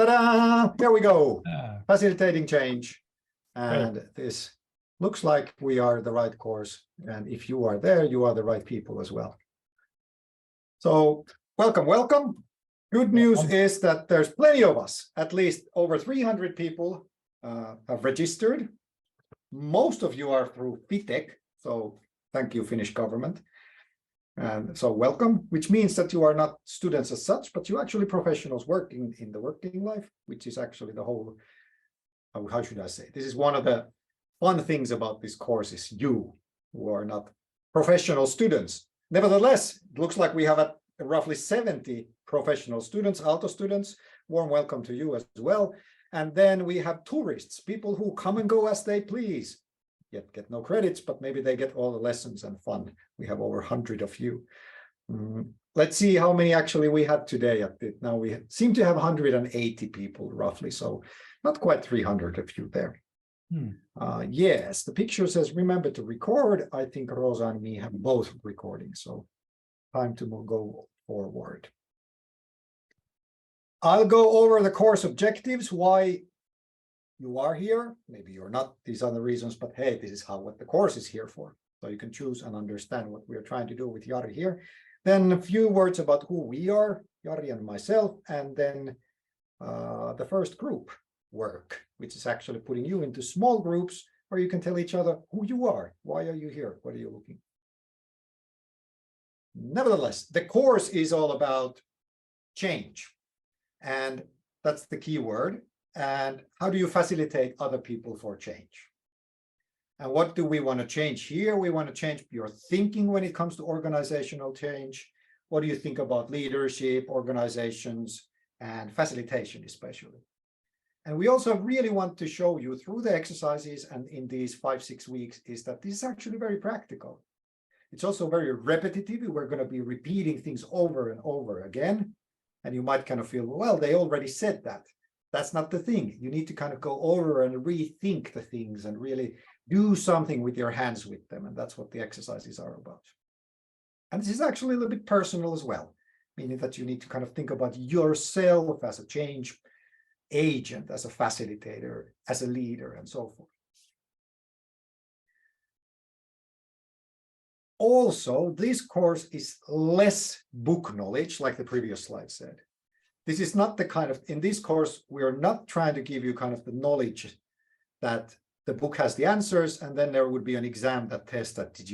Ta-da! There we go. Ah, Facilitating change. And great. this looks like we are the right course. And if you are there, you are the right people as well. So welcome, welcome. Good news is that there's plenty of us. At least over 300 people have registered. Most of you are through FITEC. So thank you, Finnish government. And so welcome, which means that you are not students as such, but you're actually professionals working in the working life, which is actually the whole, how should I say? This is one of the fun things about this course is you who are not professional students. Nevertheless, it looks like we have roughly 70 professional students, Aalto students. Warm welcome to you as well. And then we have tourists, people who come and go as they please. Yet get no credits, but maybe they get all the lessons and fun. We have over 100 of you. Let's see how many actually we had today. Now we seem to have 180 people roughly, so not quite 300 of you there. Yes, the picture says, remember to record. I think Rosa and me have both recording, so time to go forward. I'll go over the course objectives, why you are here. Maybe you're not, these are the reasons, but hey, this is what the course is here for. So you can choose and understand what we're trying to do with Jari here. Then a few words about who we are, Jari and myself, and then the first group work, which is actually putting you into small groups where you can tell each other who you are. Why are you here? What are you looking? Nevertheless, the course is all about change. And that's the key word. And how do you facilitate other people for change? And what do we want to change here? We want to change your thinking when it comes to organizational change. What do you think about leadership, organizations, and facilitation especially? And we also really want to show you through the exercises and in these 5-6 weeks is that this is actually very practical. It's also very repetitive. We're going to be repeating things over and over again. And you might kind of feel, well, they already said that. That's not the thing. You need to kind of go over and rethink the things and really do something with your hands with them. And that's what the exercises are about. And this is actually a little bit personal as well, meaning that you need to kind of think about yourself as a change agent, as a facilitator, as a leader, and so forth. Also, this course is less book knowledge, like the previous slide said. This is not the kind of, in this course, we are not trying to give you kind of the knowledge that the book has the answers, and then there would be an exam that tests that this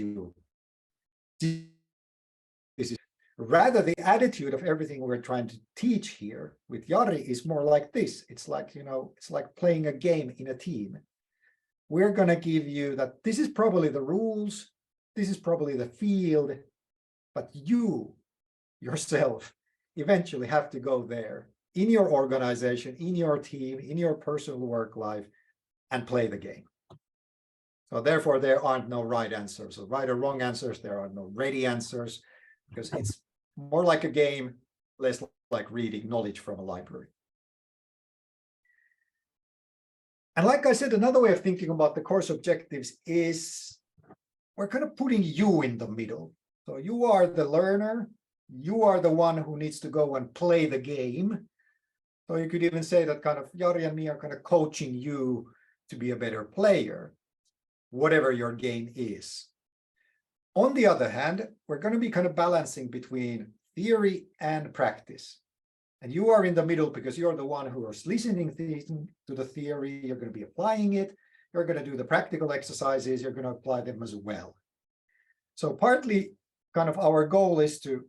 is rather the attitude of everything we're trying to teach here with Jari is more like this. It's like, you know, it's like playing a game in a team. We're going to give you that this is probably the rules, this is probably the field, but you yourself eventually have to go there in your organization, in your team, in your personal work life, and play the game. So therefore, there aren't no right answers, or right or wrong answers. There are no ready answers, because it's more like a game, less like reading knowledge from a library. And like I said, another way of thinking about the course objectives is we're kind of putting you in the middle. So you are the learner. You are the one who needs to go and play the game. So you could even say that kind of Jari and me are kind of coaching you to be a better player, whatever your game is. On the other hand, we're going to be kind of balancing between theory and practice. And you are in the middle because you're the one who is listening to the theory. You're going to be applying it. You're going to do the practical exercises. You're going to apply them as well. So partly kind of our goal is to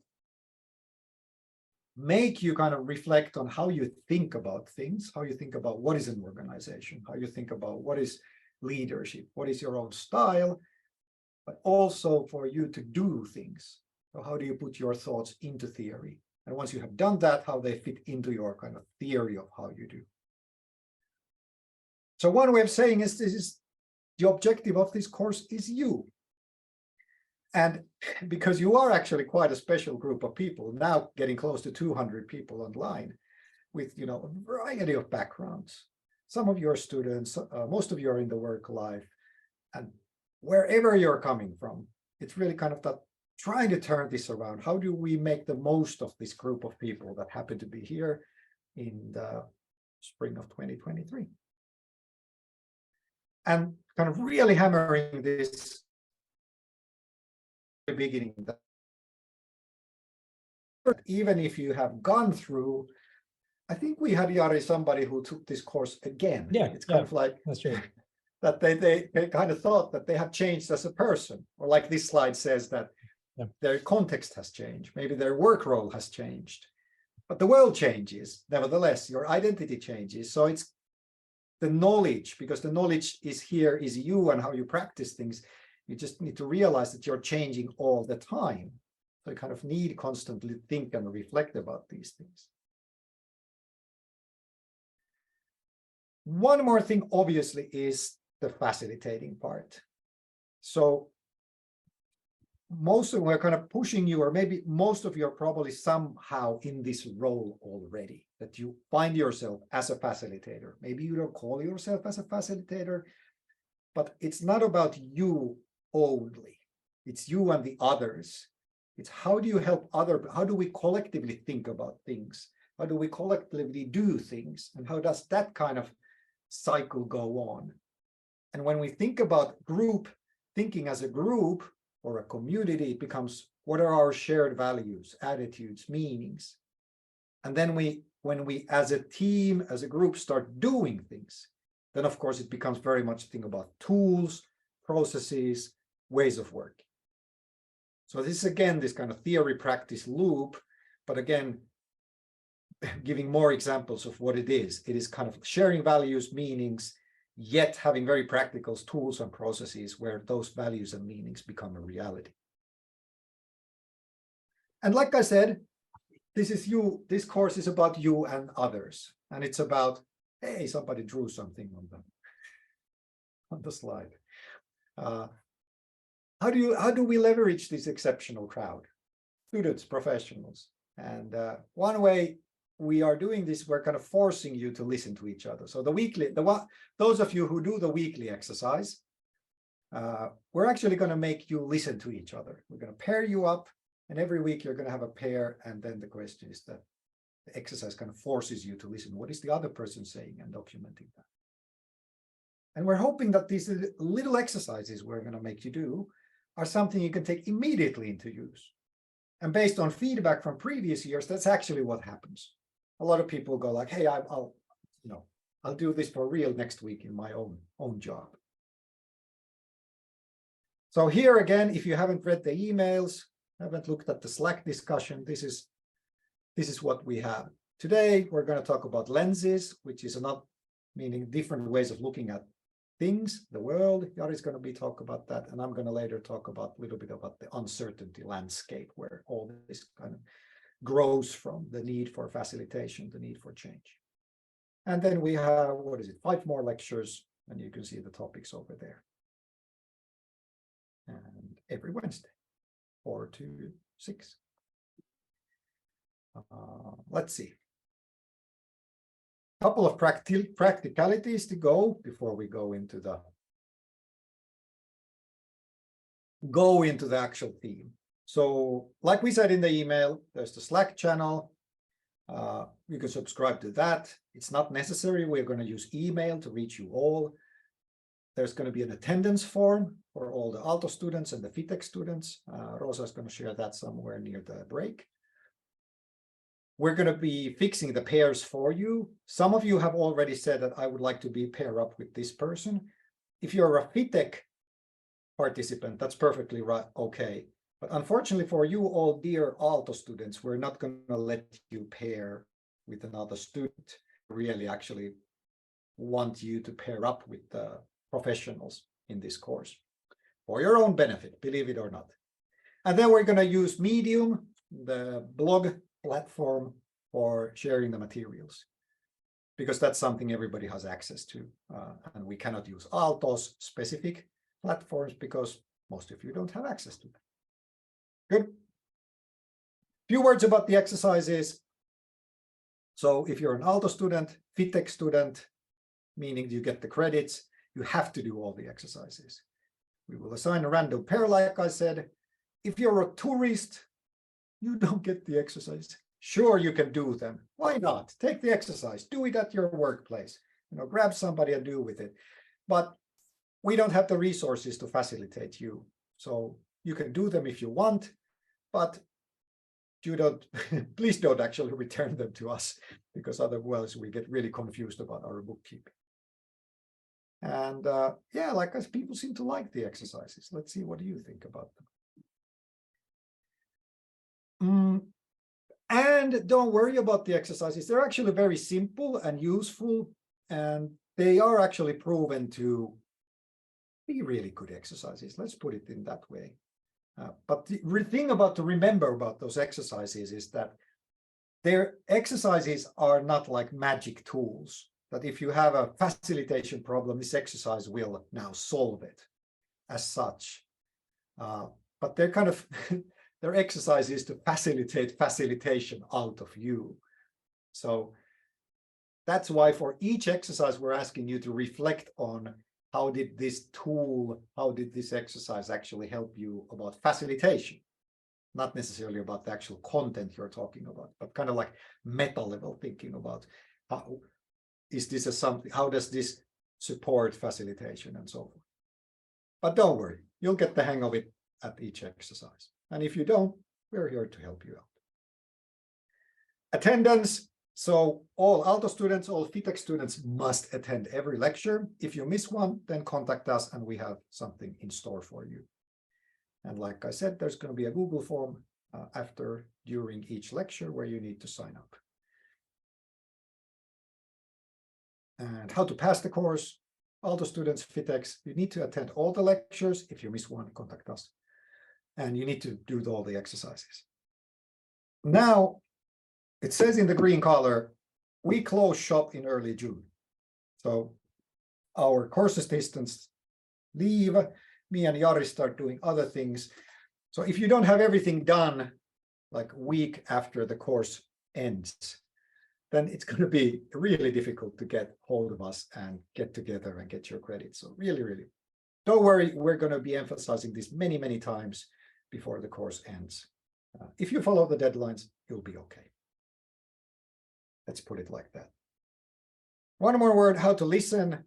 make you kind of reflect on how you think about things, how you think about what is an organization, how you think about what is leadership, what is your own style, but also for you to do things. So how do you put your thoughts into theory? And once you have done that, how they fit into your kind of theory of how you do. So one way of saying is this is the objective of this course is you. And because you are actually quite a special group of people, now getting close to 200 people online with, you know, a variety of backgrounds. Some of your students, most of you are in the work life, and wherever you're coming from, it's really kind of that trying to turn this around. How do we make the most of this group of people that happen to be here in the spring of 2023. And kind of really hammering this at the beginning, that even if you have gone through, I think we had, Jari, somebody who took this course again. Yeah, it's kind of like that's true. that they kind of thought that they have changed as a person, or like this slide says, that their context has changed, maybe their work role has changed, but the world changes. Nevertheless, your identity changes. So it's the knowledge, because the knowledge is here, is you and how you practice things. You just need to realize that you're changing all the time. So you kind of need constantly think and reflect about these things. One more thing, obviously, is the facilitating part. So most of we're kind of pushing you, or maybe most of you are probably somehow in this role already, that you find yourself as a facilitator. Maybe you don't call yourself as a facilitator, but it's not about you only. It's you and the others. It's how do you help how do we collectively think about things? How do we collectively do things? And how does that kind of cycle go on? And when we think about group, thinking as a group or a community, it becomes, what are our shared values, attitudes, meanings? And then when we as a team, as a group, start doing things, then of course it becomes very much a thing about tools, processes, ways of working. So this is again this kind of theory practice loop, but again, giving more examples of what it is. It is kind of sharing values, meanings, yet having very practical tools and processes where those values and meanings become a reality. And like I said, this is you. This course is about you and others. And it's about, hey, somebody drew something on the slide. How do we leverage this exceptional crowd? Students, professionals. And one way we are doing this, we're kind of forcing you to listen to each other. So those of you who do the weekly exercise, we're actually going to make you listen to each other. We're going to pair you up, and every week you're going to have a pair. And then the question is that the exercise kind of forces you to listen. What is the other person saying, and documenting that? And we're hoping that these little exercises we're going to make you do are something you can take immediately into use. And based on feedback from previous years, that's actually what happens. A lot of people go like, hey, I'll do this for real next week in my own job. So here again, if you haven't read the emails, haven't looked at the Slack discussion, this is what we have. Today, we're going to talk about lenses, which is not meaning different ways of looking at things, the world. Jari is going to be talk about that, and I'm going to later talk about a little bit about the uncertainty landscape, where all this kind of grows from, the need for facilitation, the need for change. And then we have, 5 more lectures, and you can see the topics over there. And every Wednesday, 4 to 6. Let's see. A couple of practicalities to go before we go into the actual theme. So like we said in the email, there's the Slack channel. You can subscribe to that. It's not necessary. We're going to use email to reach you all. There's going to be an attendance form for all the Aalto students and the FITEC students. Rosa is going to share that somewhere near the break. We're going to be fixing the pairs for you. Some of you have already said that I would like to be paired up with this person. If you're a FITEC participant, that's perfectly right. Okay. But unfortunately for you all dear Aalto students, we're not going to let you pair with another student. We really actually want you to pair up with the professionals in this course for your own benefit, believe it or not. And then we're going to use Medium, the blog platform, for sharing the materials, because that's something everybody has access to. And we cannot use Aalto's specific platforms because most of you don't have access to them. Good. Few words about the exercises. So if you're an Aalto student, FITEC student, meaning you get the credits, you have to do all the exercises. We will assign a random pair, like I said. If you're a tourist, you don't get the exercise. Sure, you can do them. Why not? Take the exercise, do it at your workplace, grab somebody and do with it. But we don't have the resources to facilitate you. So you can do them if you want, but you don't, please don't actually return them to us, because otherwise we get really confused about our bookkeeping. And yeah, like us, people seem to like the exercises. Let's see, what do you think about them? And don't worry about the exercises. They're actually very simple and useful, and they are actually proven to be really good exercises. Let's put it in that way. But the thing to remember about those exercises is that their exercises are not like magic tools, that if you have a facilitation problem, this exercise will now solve it as such. But they're kind of, their exercises to facilitate facilitation out of you. So that's why for each exercise, we're asking you to reflect on how did this tool, how did this exercise actually help you about facilitation? Not necessarily about the actual content you're talking about, but kind of like meta level thinking about how is this a something, how does this support facilitation and so forth. But don't worry, you'll get the hang of it at each exercise. And if you don't, we're here to help you out. Attendance. So all Aalto students, all FITEX students must attend every lecture. If you miss one, then contact us and we have something in store for you. And like I said, there's going to be a Google form during each lecture where you need to sign up. And how to pass the course. Aalto students, FITEX, you need to attend all the lectures. If you miss one, contact us. And you need to do all the exercises. Now, it says in the green color, we close shop in early June. So our course assistants leave. Me and Jari start doing other things. So if you don't have everything done like a week after the course ends, then it's going to be really difficult to get hold of us and get together and get your credit. So really, really, don't worry. We're going to be emphasizing this many, many times before the course ends. If you follow the deadlines, you'll be okay. Let's put it like that. One more word, how to listen.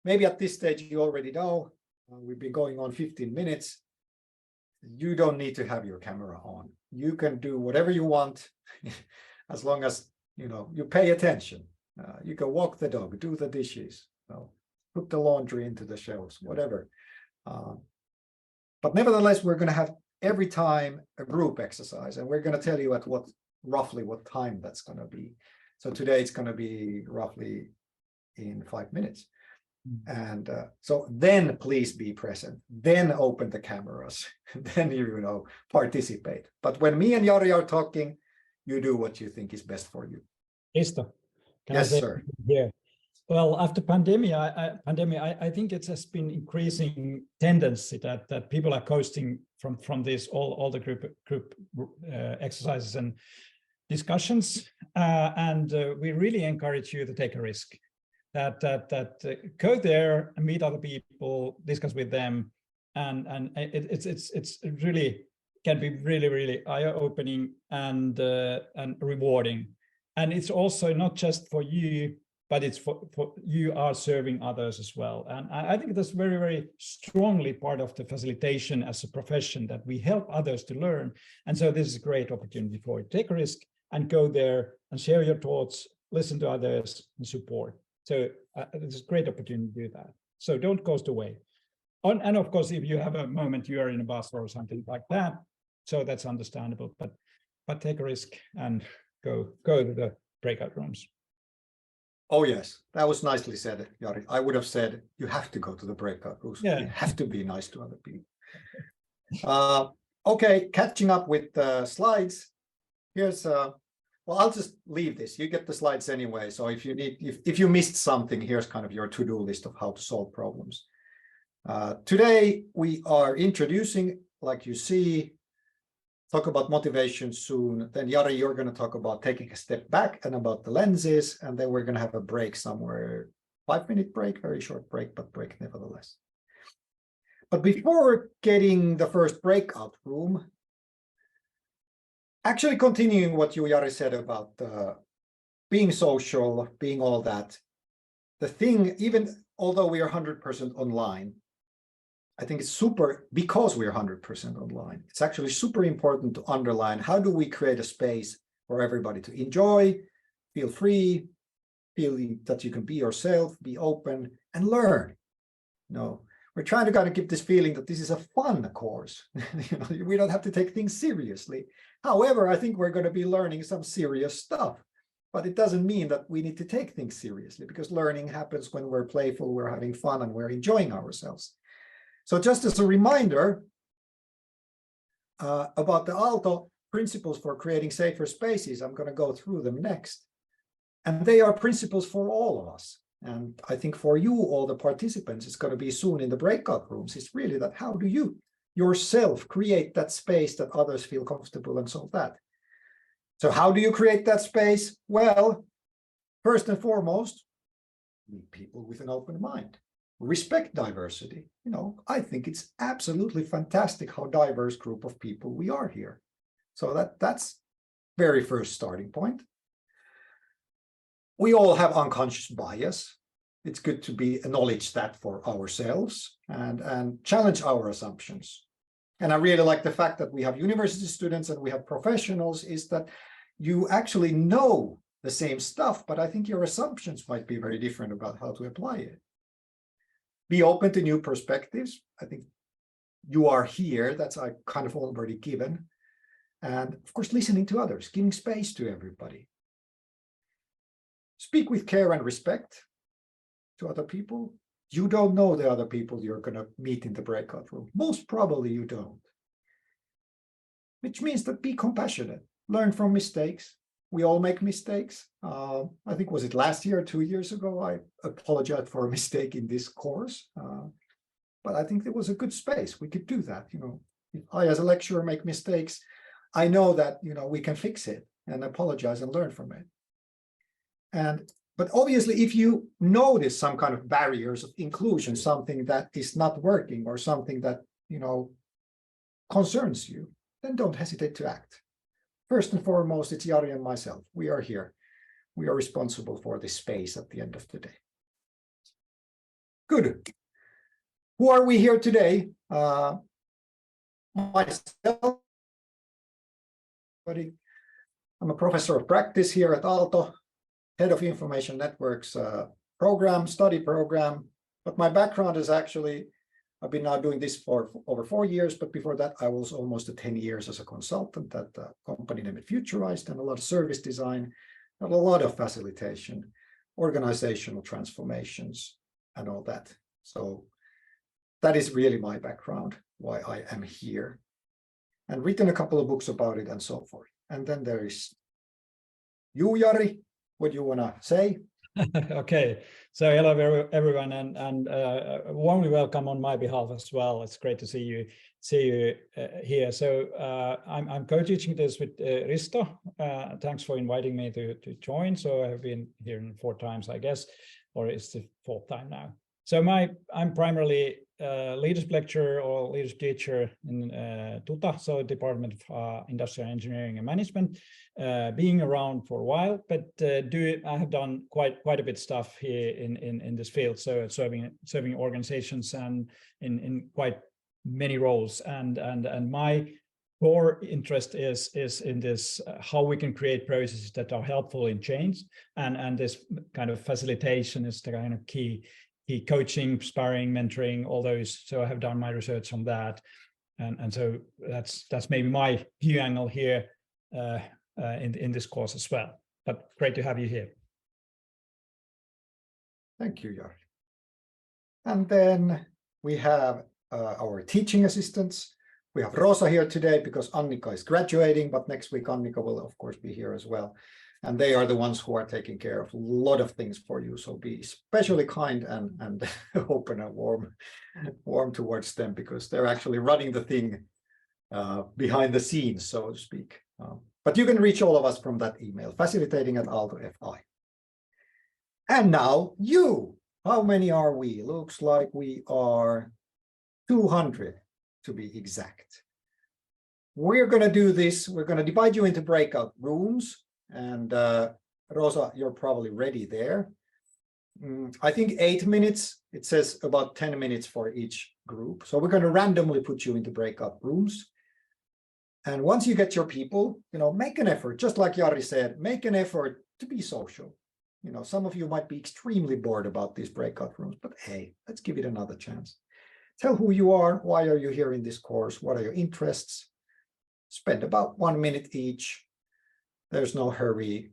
Maybe at this stage you already know. We've been going on 15 minutes. You don't need to have your camera on. You can do whatever you want as long as you pay attention. You can walk the dog, do the dishes, put the laundry into the shelves, whatever. But nevertheless, we're going to have every time a group exercise, and we're going to tell you at roughly what time that's going to be. So today it's going to be roughly in 5 minutes. And so then please be present, then open the cameras, then participate. But when me and Jari are talking, you do what you think is best for you. Risto, yes, sir. Yeah. Well, after pandemic, I think it has been increasing tendency that people are coasting from this all the group exercises and discussions, and we really encourage you to take a risk. That go there and meet other people, discuss with them, and it's really can be really eye-opening and rewarding. And it's also not just for you, but it's for you are serving others as well. And I think that's very strongly part of the facilitation as a profession, that we help others to learn. And so this is a great opportunity for you. Take a risk and go there and share your thoughts, listen to others and support. So it's a great opportunity to do that. So don't coast away. And of course, if you have a moment, you are in a bus or something like that, so that's understandable. But take a risk and go to the breakout rooms. Oh yes, that was nicely said, Jari. I would have said you have to go to the breakout rooms. Yeah. You have to be nice to other people. Okay, catching up with the slides. Here's well, I'll just leave this. You get the slides anyway. So if you missed something, here's kind of your to-do list of how to solve problems. Today we are introducing, like you see, talk about motivation soon. Then Jari, you're going to talk about taking a step back and about the lenses. And then we're going to have a break somewhere, 5-minute break, very short break, but break nevertheless. But before getting the first breakout room, Actually, continuing what you, Jari, said about being social, being all that, the thing, even although we are 100% online, I think it's super, because we're 100% online, it's actually super important to underline, how do we create a space for everybody to enjoy, feel free, feel that you can be yourself, be open, and learn. We're trying to kind of give this feeling that this is a fun course. We don't have to take things seriously. However, I think we're going to be learning some serious stuff, but it doesn't mean that we need to take things seriously, because learning happens when we're playful, we're having fun, and we're enjoying ourselves. So just as a reminder about the Aalto principles for creating safer spaces, I'm going to go through them next. And they are principles for all of us. And I think for you, all the participants, it's going to be soon in the breakout rooms. It's really that, how do you yourself create that space that others feel comfortable and so that. So how do you create that space? Well, first and foremost, meet people with an open mind. Respect diversity. I think it's absolutely fantastic how diverse group of people we are here. So that's very first starting point. We all have unconscious bias. It's good to acknowledge that for ourselves and challenge our assumptions. And I really like the fact that we have university students and we have professionals, is that you actually know the same stuff, but I think your assumptions might be very different about how to apply it. Be open to new perspectives. I think you are here. That's kind of already given. And of course, listening to others, giving space to everybody. Speak with care and respect to other people. You don't know the other people you're going to meet in the breakout room. Most probably you don't. Which means that be compassionate. Learn from mistakes. We all make mistakes. I think, was it last year or 2 years ago, I apologized for a mistake in this course. But I think there was a good space. We could do that. If I, as a lecturer, make mistakes, I know that, we can fix it and apologize and learn from it. But obviously, if you notice some kind of barriers of inclusion, something that is not working or something that, concerns you, then don't hesitate to act. First and foremost, it's Jari and myself. We are here. We are responsible for this space at the end of the day. Good. Who are we here today? Myself. I'm a professor of practice here at Aalto, head of information networks study program. But my background is actually, I've been now doing this for over 4 years, but before that, I was almost 10 years as a consultant at a company named Futurized, and a lot of service design, and a lot of facilitation, organizational transformations, and all that. So that is really my background, why I am here, and written a couple of books about it and so forth. And then there is you, Jari. What do you want to say? Okay, so hello everyone, and warmly welcome on my behalf as well. It's great to see you here. So I'm co-teaching this with Risto. Thanks for inviting me to join. So I have been here 4 times, I guess, or it's the 4th time now. So I'm primarily leadership lecturer or leadership teacher in TUTA, so Department of Industrial Engineering and Management, being around for a while, but I have done quite a bit of stuff here in this field, so serving organizations and in quite many roles, and my core interest is in this, how we can create processes that are helpful in change, and this kind of facilitation is the kind of key coaching, sparring, mentoring, all those. So I have done my research on that, and so that's maybe my view angle here in this course as well. But great to have you here. Thank you, Jari. And then we have our teaching assistants. We have Rosa here today because Annika is graduating, but next week Annika will of course be here as well. And they are the ones who are taking care of a lot of things for you. So be especially kind and open and warm towards them, because they're actually running the thing behind the scenes, so to speak. But you can reach all of us from that email, facilitating@aalto.fi. And now you, how many are we? Looks like we are 200 to be exact. we're going to do this. We're going to divide you into breakout rooms. And Rosa, you're probably ready there. I think 8 minutes. It says about 10 minutes for each group. So we're going to randomly put you into breakout rooms. And once you get your people, make an effort, just like Jari said, make an effort to be social. Some of you might be extremely bored about these breakout rooms, but hey, let's give it another chance. Tell who you are, why are you here in this course, what are your interests? Spend about 1 minute each. There's no hurry.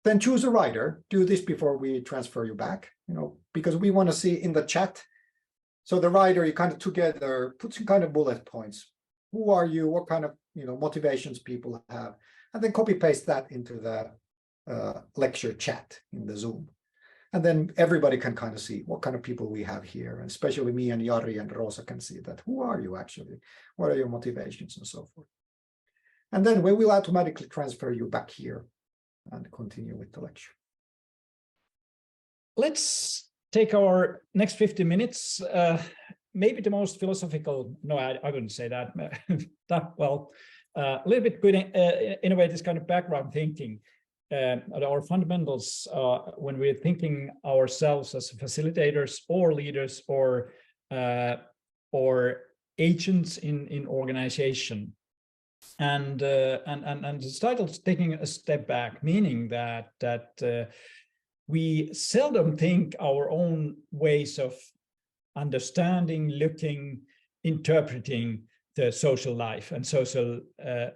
Then choose a writer. Do this before we transfer you back, because we want to see in the chat. So the writer, you kind of together, put some kind of bullet points. Who are you? What kind of motivations people have? And then copy paste that into the lecture chat in the Zoom. And then everybody can kind of see what kind of people we have here. And especially me and Jari and Rosa can see that. Who are you actually? What are your motivations and so forth? And then we will automatically transfer you back here and continue with the lecture. Let's take our next 50 minutes. Maybe the most philosophical, no, I wouldn't say that, a little bit good in a way, this kind of background thinking. Our fundamentals when we're thinking ourselves as facilitators or leaders or agents in organization, and the title's taking a step back, meaning that we seldom think our own ways of understanding, looking, interpreting the social life and social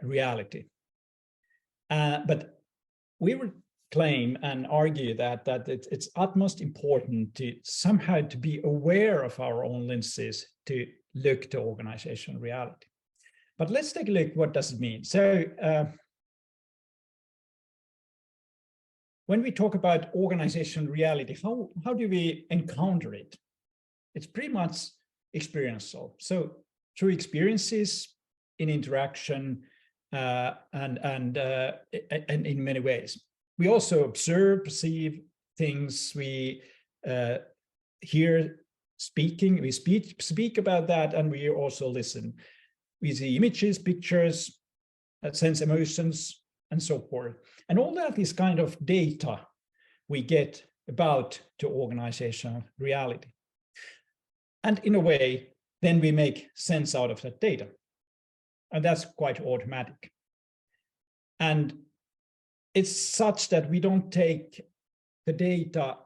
reality, but we would claim and argue that it's utmost important to somehow to be aware of our own lenses to look to organizational reality. But let's take a look, what does it mean? So when we talk about organizational reality, how do we encounter it? It's pretty much experiential. So through experiences in interaction, and in many ways. We also observe, perceive things, we hear speaking, we speak about that, and we also listen. We see images, pictures, sense emotions, and so forth. And all that is kind of data we get about the organizational reality. And in a way, then we make sense out of that data. And that's quite automatic. And it's such that we don't take the data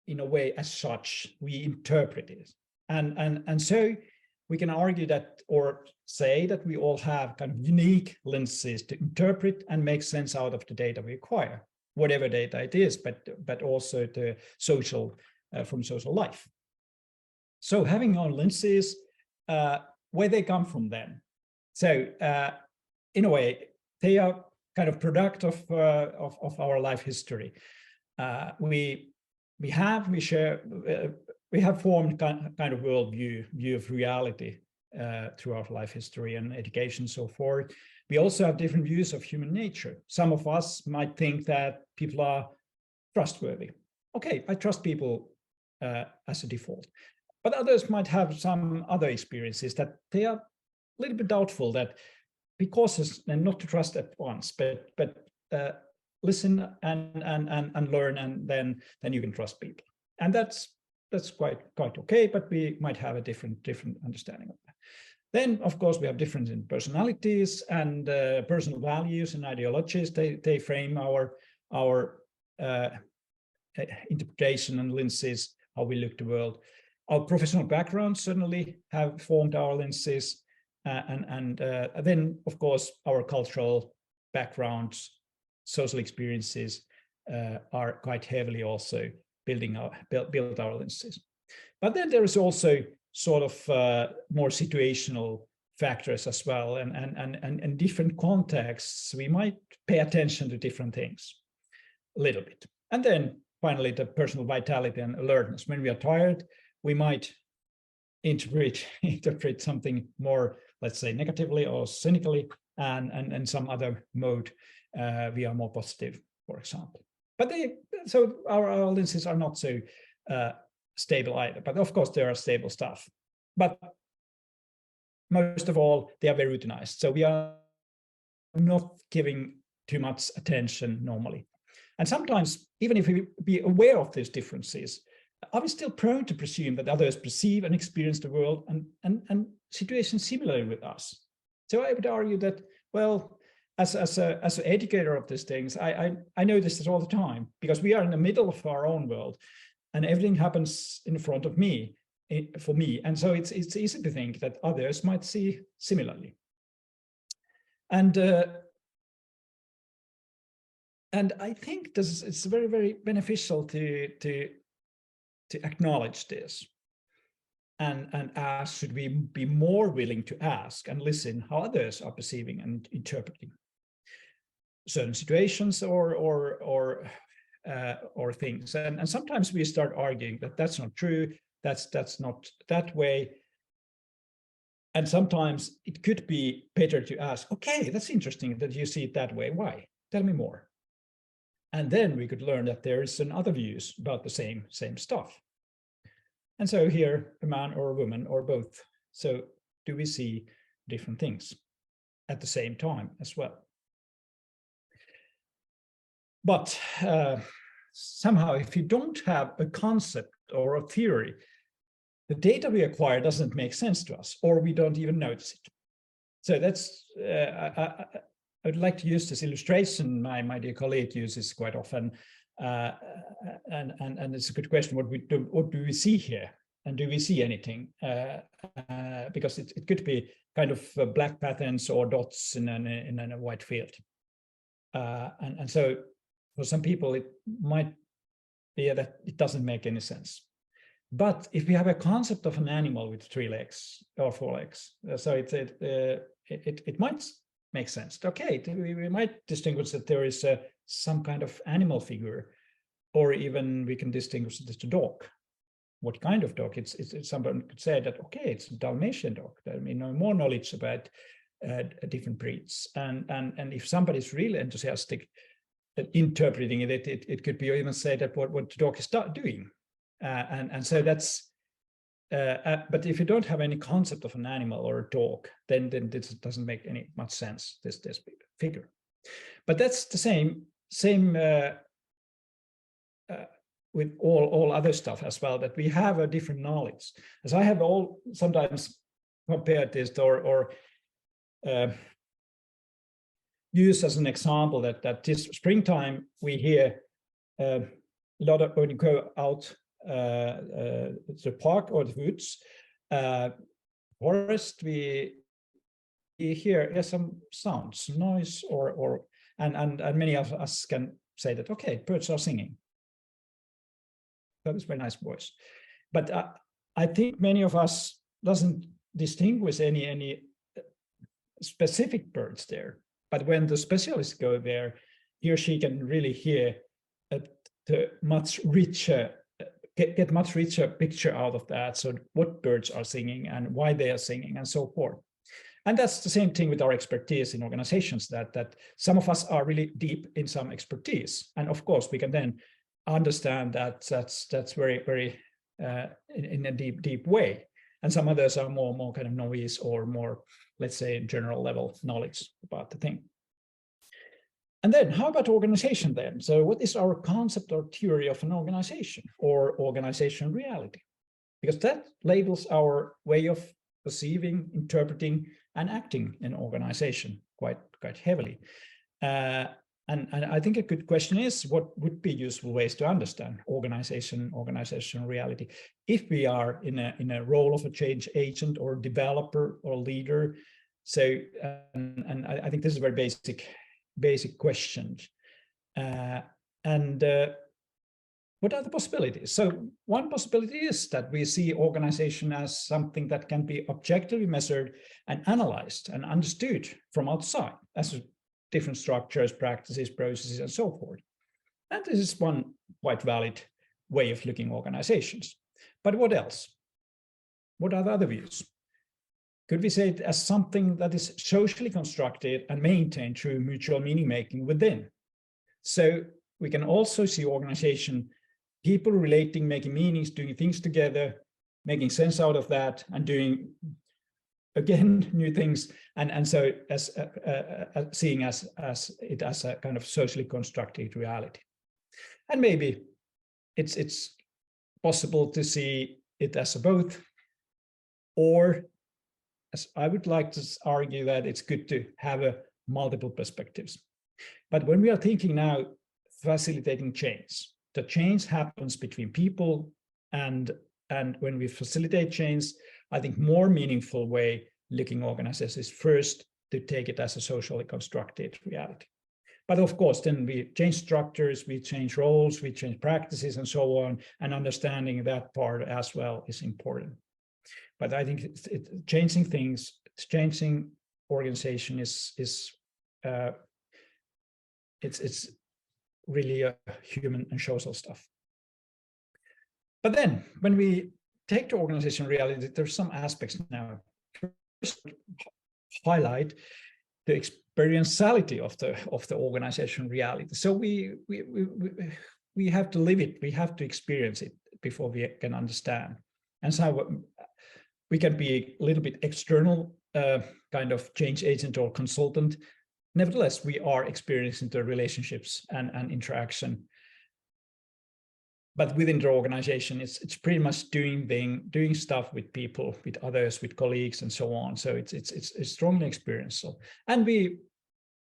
in a way as such, we interpret it. And so we can argue that, or say that we all have kind of unique lenses to interpret and make sense out of the data we acquire, whatever data it is, but also the social, from social life. So having our lenses, where they come from then. So in a way, they are kind of product of our life history. We have formed kind of view of reality throughout life history and education, so forth. We also have different views of human nature. Some of us might think that people are trustworthy. Okay, I trust people as a default. But others might have some other experiences that they are a little bit doubtful, that be cautious and not to trust at once, but listen and learn, and then you can trust people. And that's quite okay, but we might have a different understanding of that. Then, of course, we have difference in personalities and personal values and ideologies. They frame our interpretation and lenses, how we look at the world. Our professional backgrounds certainly have formed our lenses, and then, of course, our cultural backgrounds, social experiences are quite heavily also build our lenses. But then there is also sort of more situational factors as well, and different contexts. We might pay attention to different things a little bit. And then finally, the personal vitality and alertness. When we are tired, we might interpret something more, let's say, negatively or cynically, and some other mode we are more positive, for example. But so our lenses are not so stable either. But of course, there are stable stuff. But most of all, they are very routinized. So we are not giving too much attention normally. And sometimes, even if we be aware of these differences, are we still prone to presume that others perceive and experience the world and situations similarly with us? So I would argue that, well, as an educator of these things, I notice this all the time, because we are in the middle of our own world and everything happens in front of me, for me. And so it's easy to think that others might see similarly. And I think it's very, very beneficial to acknowledge this and ask, should we be more willing to ask and listen how others are perceiving and interpreting certain situations or things. And sometimes we start arguing that that's not true, that's not that way. And sometimes it could be better to ask, okay, that's interesting that you see it that way. Why? Tell me more. And then we could learn that there is another views about the same stuff. And so here, a man or a woman or both. So do we see different things at the same time as well? But somehow, if you don't have a concept or a theory, the data we acquire doesn't make sense to us, or we don't even notice it. So that's, I would like to use this illustration my dear colleague uses quite often. And it's a good question, what do we see here? And do we see anything? Because it could be kind of black patterns or dots in a white field. And so for some people, it might be that it doesn't make any sense. But if we have a concept of an animal with 3 legs or 4 legs, so it might make sense. Okay, we might distinguish that there is some kind of animal figure, or even we can distinguish it as a dog. What kind of dog? It's someone could say that, okay, it's a Dalmatian dog. I mean, more knowledge about different breeds. And if somebody's really enthusiastic at interpreting it, it could be even say that what the dog is doing. And so that's, but if you don't have any concept of an animal or a dog, then this doesn't make any much sense, this figure. But that's the same with all other stuff as well, that we have a different knowledge. As I have sometimes compared this or use as an example that this springtime we hear a lot of, when you go out the park or the woods, forest, we hear some sounds, noise, and many of us can say that, okay, birds are singing. That was very nice voice. But I think many of us doesn't distinguish any specific birds there. But when the specialists go there, he or she can really hear the much richer, get much richer picture out of that. So what birds are singing and why they are singing and so forth. And that's the same thing with our expertise in organizations, that some of us are really deep in some expertise. And of course, we can then understand that's very, very in a deep way. And some others are more kind of novice or more, let's say, general level knowledge about the thing. And then how about organization then? So what is our concept or theory of an organization or organization reality? Because that labels our way of perceiving, interpreting, and acting in organization quite heavily. And I think a good question is, what would be useful ways to understand organizational reality if we are in a role of a change agent or developer or leader? So, and I think this is a very basic question. What are the possibilities? So one possibility is that we see organization as something that can be objectively measured and analyzed and understood from outside as different structures, practices, processes, and so forth. And this is one quite valid way of looking at organizations. But what else? What are the other views? Could we say it as something that is socially constructed and maintained through mutual meaning making within? So we can also see organization, people relating, making meanings, doing things together, making sense out of that, and doing again new things, and so as seeing as it as a kind of socially constructed reality. And maybe it's possible to see it as a both, or as I would like to argue that it's good to have a multiple perspectives. But when we are thinking now facilitating change, the change happens between people, and when we facilitate change, I think more meaningful way looking organizations is first to take it as a socially constructed reality. But of course, then we change structures, we change roles, we change practices and so on, and understanding that part as well is important. But I think changing things, changing organization is it's really a human and social stuff. But then when we take the organization reality, there's some aspects now. First, highlight the experientiality of the organization reality. So we have to live it, we have to experience it before we can understand. And so we can be a little bit external kind of change agent or consultant. Nevertheless, we are experiencing the relationships and interaction. But within the organization, it's pretty much doing stuff with people, with others, with colleagues, and so on. So it's strongly experiential, and we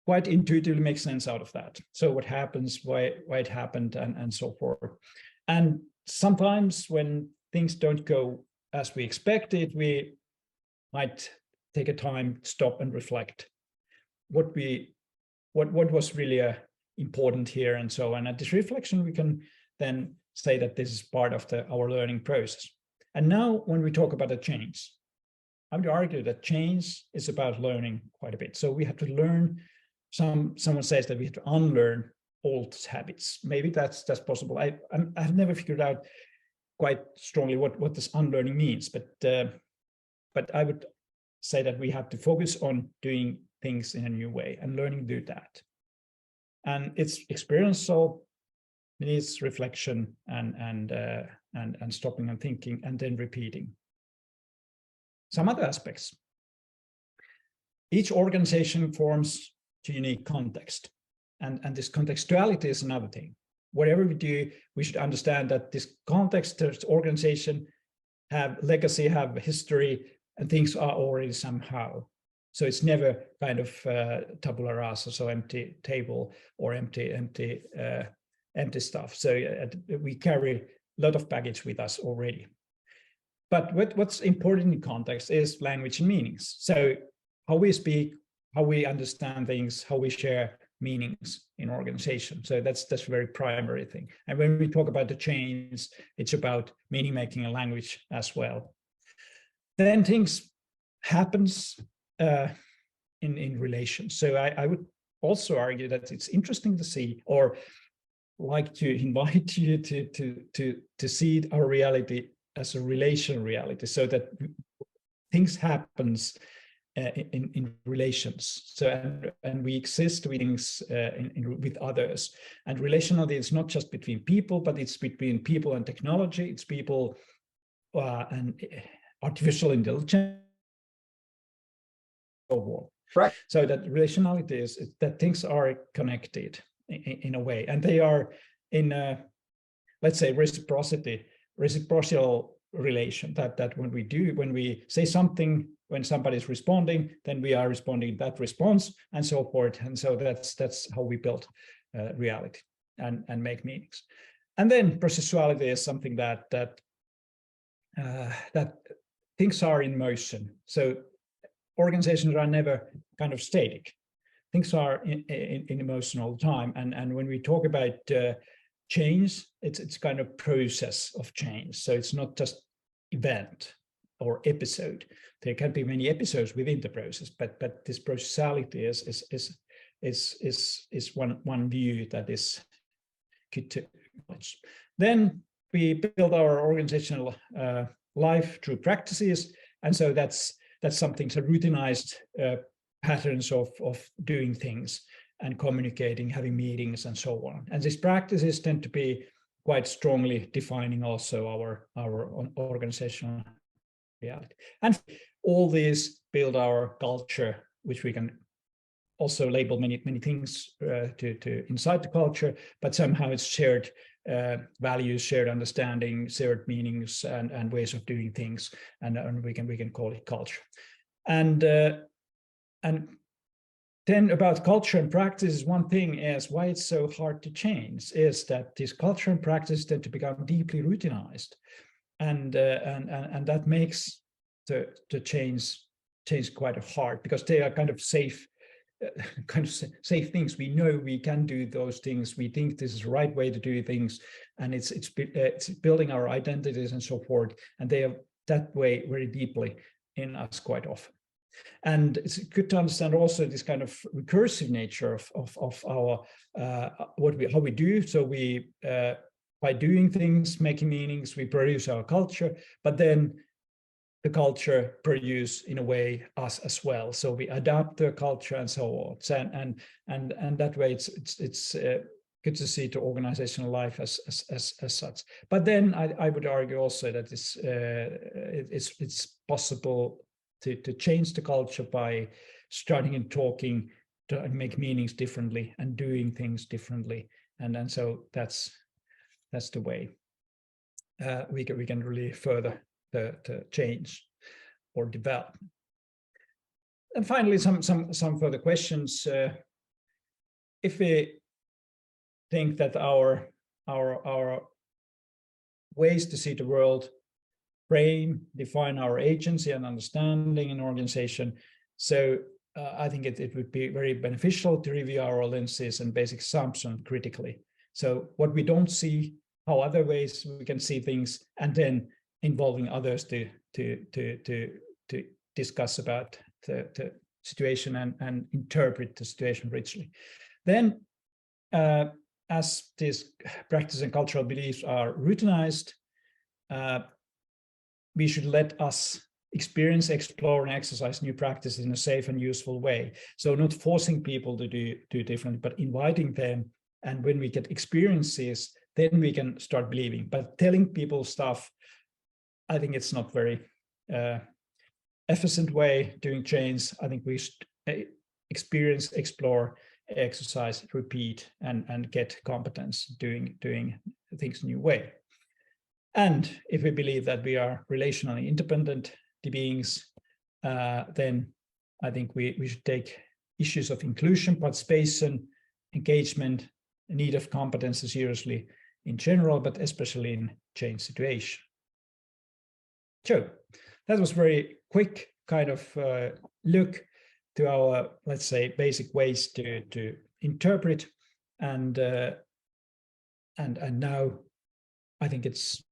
quite intuitively make sense out of that. So what happens, why it happened, and so forth. And sometimes when things don't go as we expected, we might take a time, stop, and reflect. What was really important here, and so on. At this reflection, we can then say that this is part of our learning process. And now when we talk about a change, I would argue that change is about learning quite a bit. So we have to learn, someone says that we have to unlearn old habits. Maybe that's possible. I've never figured out quite strongly what this unlearning means, but I would say that we have to focus on doing things in a new way and learning to do that. And it's experiential. It needs reflection and stopping and thinking and then repeating. Some other aspects. Each organization forms to unique context, and this contextuality is another thing. Whatever we do, we should understand that this context, this organization have legacy, have history, and things are already somehow. So it's never kind of tabula rasa, so empty table or empty stuff. So we carry a lot of baggage with us already. But what's important in context is language and meanings. So how we speak, how we understand things, how we share meanings in organization. So that's a very primary thing. And when we talk about the change, it's about meaning making and language as well. Then things happens in relation. So I would also argue that it's interesting to see, or like to invite you to see our reality as a relational reality, so that things happens in relations. So and we exist with things with others. And relationality is not just between people, but it's between people and technology. It's people and artificial intelligence. Right. So that relationality is that things are connected in a way, and they are in a, let's say, reciprocal relation, that when we say something, when somebody's responding, then we are responding that response, and so forth. And so that's how we build reality and make meanings. And then processuality is something that things are in motion. So organizations are never kind of static. Things are in motion all the time. And when we talk about change, it's kind of process of change. So it's not just event or episode. There can be many episodes within the process, but this processuality is one view that is good to acknowledge. Then we build our organizational life through practices, and so that's something, so routinized patterns of doing things and communicating, having meetings, and so on. And these practices tend to be quite strongly defining also our organizational reality. And all these build our culture, which we can also label many things to inside the culture, but somehow it's shared values, shared understanding, shared meanings, and ways of doing things, and we can call it culture. And then about culture and practice, one thing is why it's so hard to change is that this culture and practice tend to become deeply routinized, and that makes the change quite hard, because they are kind of safe things. We know we can do those things. We think this is the right way to do things, and it's building our identities and so forth. And they are that way very deeply in us quite often. And it's good to understand also this kind of recursive nature of our how we do. So we by doing things, making meanings, we produce our culture, but then the culture produce in a way us as well. So we adapt the culture and so on. And that way it's good to see the organizational life as such. But then I would argue also that it's possible to change the culture by starting and talking to make meanings differently and doing things differently. And so that's the way we can really further the change or develop. And finally, some further questions. If we think that our ways to see the world define our agency and understanding in organization, so I think it would be very beneficial to review our lenses and basic assumptions critically. So what we don't see, how other ways we can see things, and then involving others to discuss about the situation and interpret the situation richly. Then, as these practice and cultural beliefs are routinized, we should let us experience, explore, and exercise new practices in a safe and useful way. So not forcing people to do differently, but inviting them. And when we get experiences, then we can start believing. But telling people stuff, I think it's not very efficient way doing change. I think we should experience, explore, exercise, repeat, and get competence doing things a new way. And if we believe that we are relationally independent beings, then I think we should take issues of inclusion, participation, engagement, need of competence seriously in general, but especially in change situation. So that was very quick kind of look to our, let's say, basic ways to interpret, and now I think it's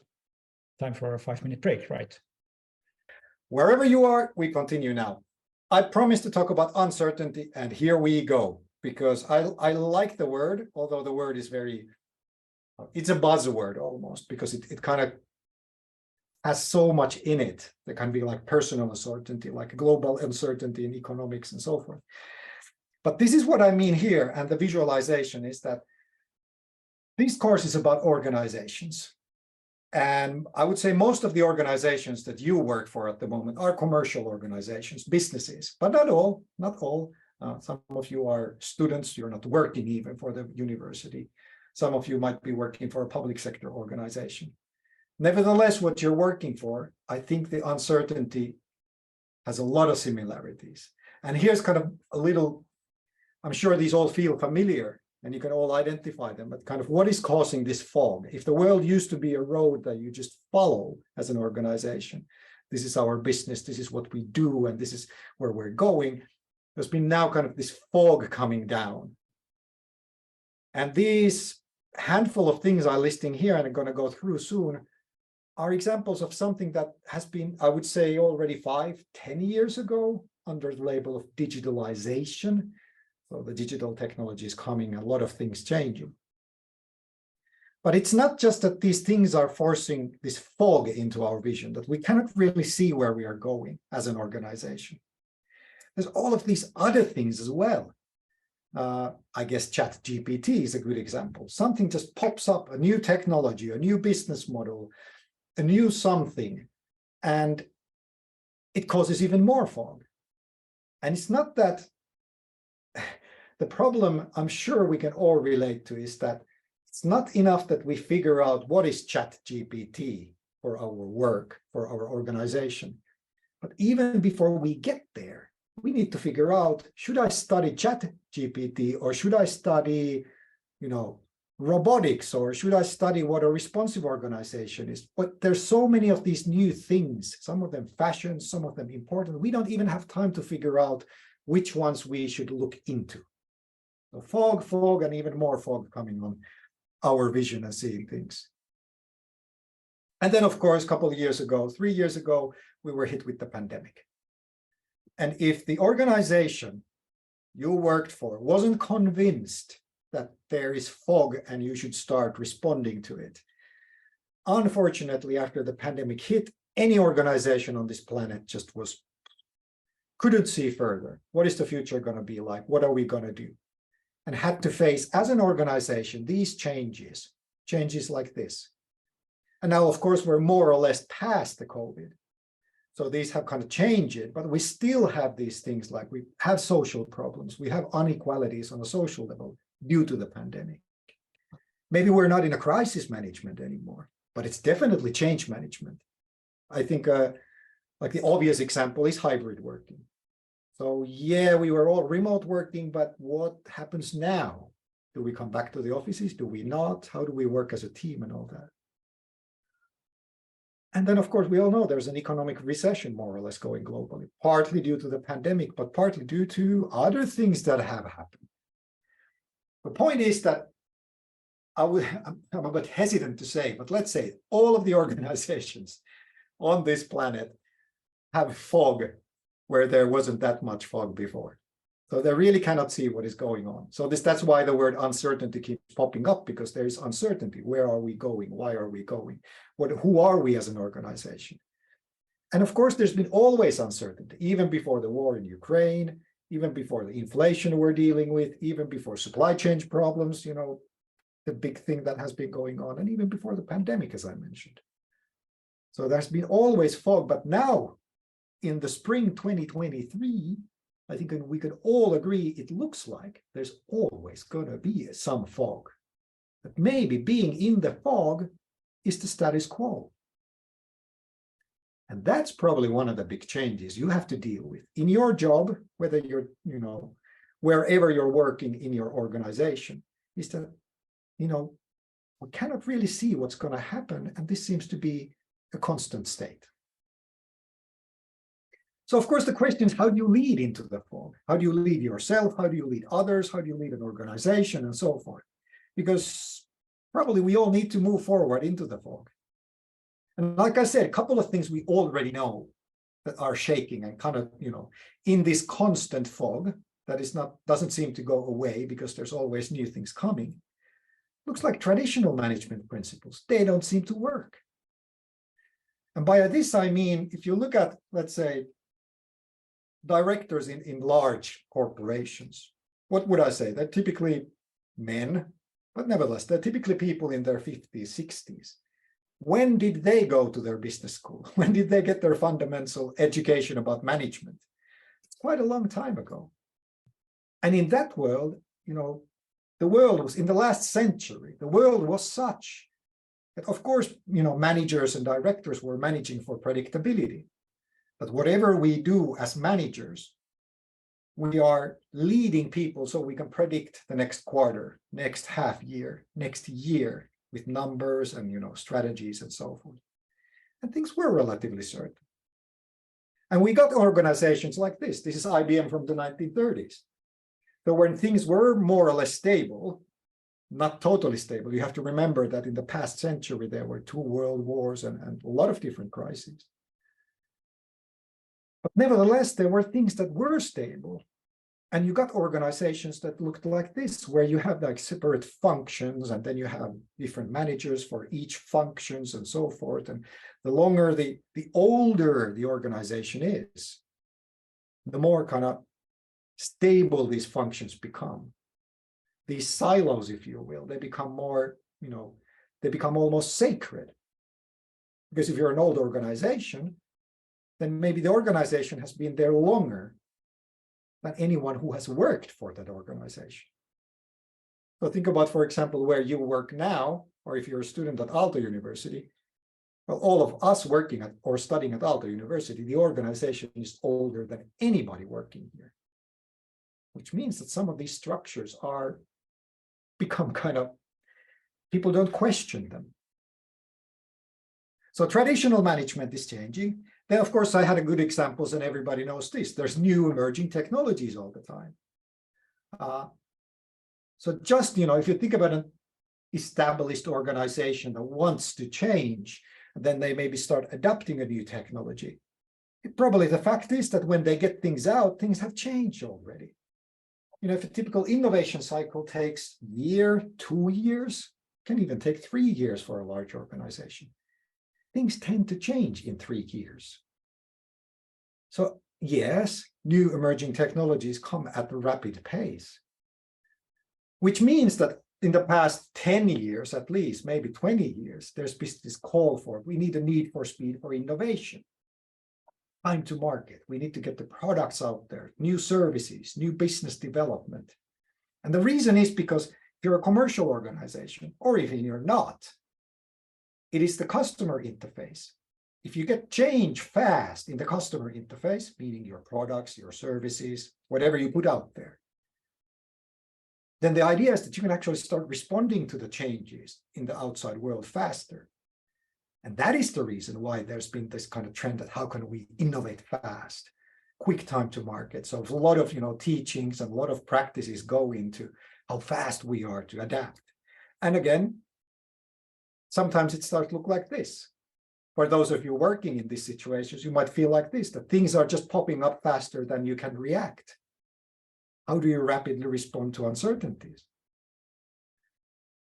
time for a 5-minute break, right? Wherever you are, we continue now. I promised to talk about uncertainty, and here we go, because I like the word, although the word is it's a buzzword almost, because it kind of has so much in it. There can be like personal uncertainty, like global uncertainty in economics and so forth. But this is what I mean here, and the visualization is that this course is about organizations. And I would say most of the organizations that you work for at the moment are commercial organizations, businesses, but not all. Some of you are students, you're not working even for the university. Some of you might be working for a public sector organization. Nevertheless, what you're working for, I think the uncertainty has a lot of similarities. And here's kind of a little, I'm sure these all feel familiar and you can all identify them, but kind of what is causing this fog? If the world used to be a road that you just follow as an organization, this is our business, this is what we do, and this is where we're going, there's been now kind of this fog coming down. And these handful of things I'm listing here, and I'm going to go through soon, are examples of something that has been, I would say, already 5-10 years ago under the label of digitalization. So the digital technology is coming, a lot of things changing. But it's not just that these things are forcing this fog into our vision, that we cannot really see where we are going as an organization. There's all of these other things as well. I guess ChatGPT is a good example. Something just pops up, a new technology, a new business model, a new something, and it causes even more fog. And it's not that the problem I'm sure we can all relate to is that it's not enough that we figure out what is ChatGPT for our work, for our organization. But even before we get there, we need to figure out, should I study ChatGPT or should I study, robotics, or should I study what a responsive organization is? But there's so many of these new things, some of them fashion, some of them important. We don't even have time to figure out which ones we should look into. So fog, and even more fog coming on our vision and seeing things. And then, of course, a couple of years ago, 3 years ago, we were hit with the pandemic. And if the organization you worked for wasn't convinced that there is fog and you should start responding to it, unfortunately, after the pandemic hit, any organization on this planet just couldn't see further. What is the future going to be like? What are we going to do? And had to face, as an organization, these changes like this. And now, of course, we're more or less past the COVID. So these have kind of changed it, but we still have these things like we have social problems. We have inequalities on a social level due to the pandemic. Maybe we're not in a crisis management anymore, but it's definitely change management. I think like the obvious example is hybrid working. So yeah, we were all remote working, but what happens now? Do we come back to the offices? Do we not? How do we work as a team and all that? And then, of course, we all know there's an economic recession more or less going globally, partly due to the pandemic, but partly due to other things that have happened. The point is that I'm a bit hesitant to say, but let's say all of the organizations on this planet have fog where there wasn't that much fog before. So they really cannot see what is going on. So that's why the word uncertainty keeps popping up, because there is uncertainty. Where are we going? Why are we going? Who are we as an organization? And of course, there's been always uncertainty, even before the war in Ukraine, even before the inflation we're dealing with, even before supply chain problems, the big thing that has been going on, and even before the pandemic, as I mentioned. So there's been always fog, but now in the spring 2023, I think we could all agree it looks like there's always going to be some fog. But maybe being in the fog is the status quo. And that's probably one of the big changes you have to deal with in your job, whether you're, wherever you're working in your organization, is that, we cannot really see what's going to happen. And this seems to be a constant state. So, of course, the question is, how do you lead into the fog? How do you lead yourself? How do you lead others? How do you lead an organization and so forth? Because probably we all need to move forward into the fog. And like I said, a couple of things we already know that are shaking and kind of, in this constant fog that doesn't seem to go away because there's always new things coming. Looks like traditional management principles, they don't seem to work. And by this, I mean, if you look at, let's say, directors in large corporations, what would I say? They're typically men, but nevertheless, they're typically people in their 50s, 60s. When did they go to their business school? When did they get their fundamental education about management? It's quite a long time ago. And in that world, the world was, in the last century, the world was such that, of course, managers and directors were managing for predictability. But whatever we do as managers, we are leading people so we can predict the next quarter, next half year, next year with numbers and strategies and so forth. And things were relatively certain. And we got organizations like this. This is IBM from the 1930s. So when things were more or less stable, not totally stable, you have to remember that in the past century, there were 2 world wars and a lot of different crises. But nevertheless, there were things that were stable. And you got organizations that looked like this, where you have like separate functions, and then you have different managers for each functions and so forth. And the longer, the older the organization is, the more kind of stable these functions become. These silos, if you will, they become more, they become almost sacred. Because if you're an old organization, then maybe the organization has been there longer than anyone who has worked for that organization. So think about, for example, where you work now, or if you're a student at Aalto University. Well, all of us working at or studying at Aalto University, the organization is older than anybody working here, which means that some of these structures are become kind of, people don't question them. So traditional management is changing. Then, of course, I had a good examples, and everybody knows this. There's new emerging technologies all the time. So just, if you think about an established organization that wants to change, then they maybe start adopting a new technology. Probably the fact is that when they get things out, things have changed already. If a typical innovation cycle takes a year, 2 years, can even take 3 years for a large organization. Things tend to change in 3 years. So yes, new emerging technologies come at a rapid pace, which means that in the past 10 years, at least, maybe 20 years, there's been this call for, we need a need for speed for innovation. Time to market. We need to get the products out there, new services, new business development. And the reason is because if you're a commercial organization, or even you're not, it is the customer interface. If you get change fast in the customer interface, meaning your products, your services, whatever you put out there, then the idea is that you can actually start responding to the changes in the outside world faster. And that is the reason why there's been this kind of trend that how can we innovate fast, quick time to market. So a lot of teachings and a lot of practices go into how fast we are to adapt. And again, sometimes it starts to look like this. For those of you working in these situations, you might feel like this, that things are just popping up faster than you can react. How do you rapidly respond to uncertainties?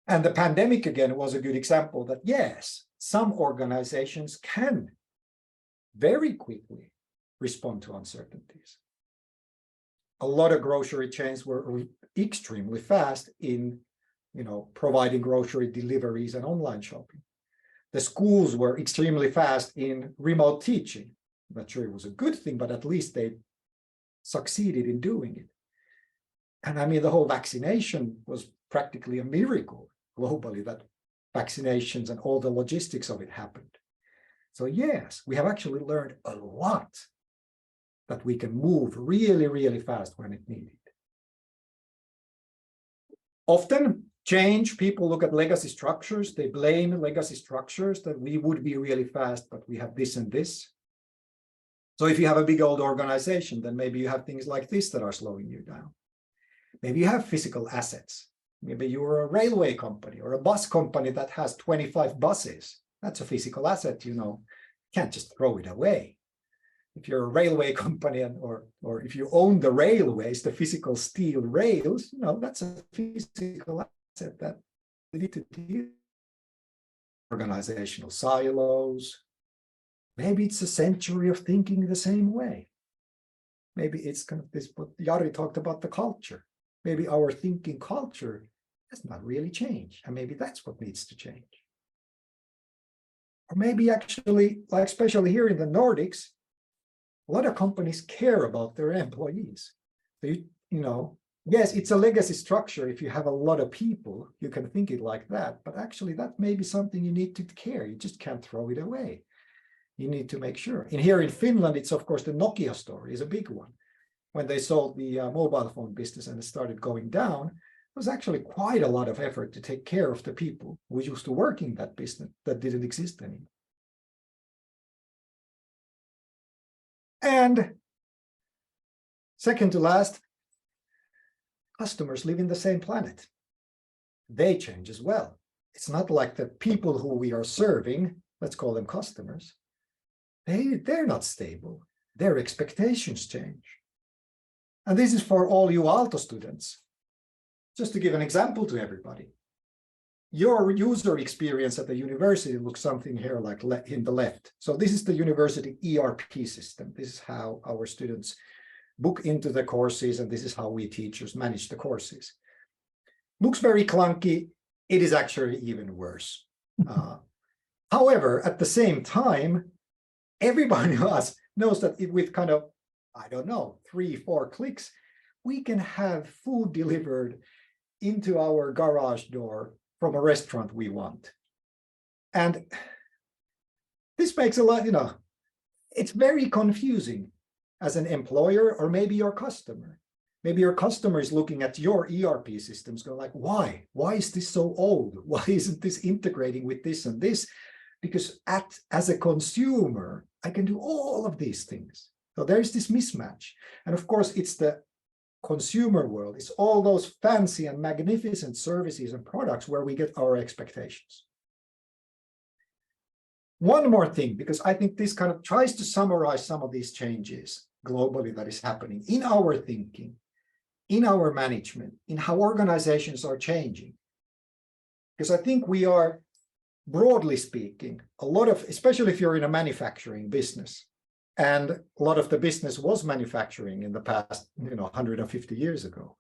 And the pandemic, again, was a good example that, yes, some organizations can very quickly respond to uncertainties. A lot of grocery chains were extremely fast in providing grocery deliveries and online shopping. The schools were extremely fast in remote teaching. I'm not sure it was a good thing, but at least they succeeded in doing it. And I mean, the whole vaccination was practically a miracle globally, that vaccinations and all the logistics of it happened. So yes, we have actually learned a lot that we can move really, really fast when it needed. Often change, people look at legacy structures, they blame legacy structures that we would be really fast, but we have this and this. So if you have a big old organization, then maybe you have things like this that are slowing you down. Maybe you have physical assets. Maybe you're a railway company or a bus company that has 25 buses. That's a physical asset, you can't just throw it away. If you're a railway company or if you own the railways, the physical steel rails, that's a physical asset that we need to deal with. Organizational silos. Maybe it's a century of thinking the same way. Maybe it's kind of this, what Jari talked about, the culture. Maybe our thinking culture has not really changed, and maybe that's what needs to change. Or maybe actually, like especially here in the Nordics, a lot of companies care about their employees. So yes, it's a legacy structure. If you have a lot of people, you can think it like that, but actually that may be something you need to care. You just can't throw it away. You need to make sure. And here in Finland, it's of course the Nokia story is a big one. When they sold the mobile phone business and it started going down, there was actually quite a lot of effort to take care of the people who used to work in that business that didn't exist anymore. And second to last, customers live in the same planet. They change as well. It's not like the people who we are serving, let's call them customers, they're not stable. Their expectations change. And this is for all you Aalto students. Just to give an example to everybody. Your user experience at the university looks something here like in the left. So this is the university ERP system. This is how our students book into the courses, and this is how we teachers manage the courses. Looks very clunky. It is actually even worse. However, at the same time, everybody knows that with kind of, I don't know, 3-4 clicks, we can have food delivered into our garage door from a restaurant we want. And this makes a lot, it's very confusing as an employer or maybe your customer. Maybe your customer is looking at your ERP systems going like, why? Why is this so old? Why isn't this integrating with this and this? Because as a consumer, I can do all of these things. So there's this mismatch. And of course, it's the consumer world. It's all those fancy and magnificent services and products where we get our expectations. One more thing, because I think this kind of tries to summarize some of these changes globally that is happening in our thinking, in our management, in how organizations are changing. Because I think we are, broadly speaking, a lot of, especially if you're in a manufacturing business, and a lot of the business was manufacturing in the past, 150 years ago.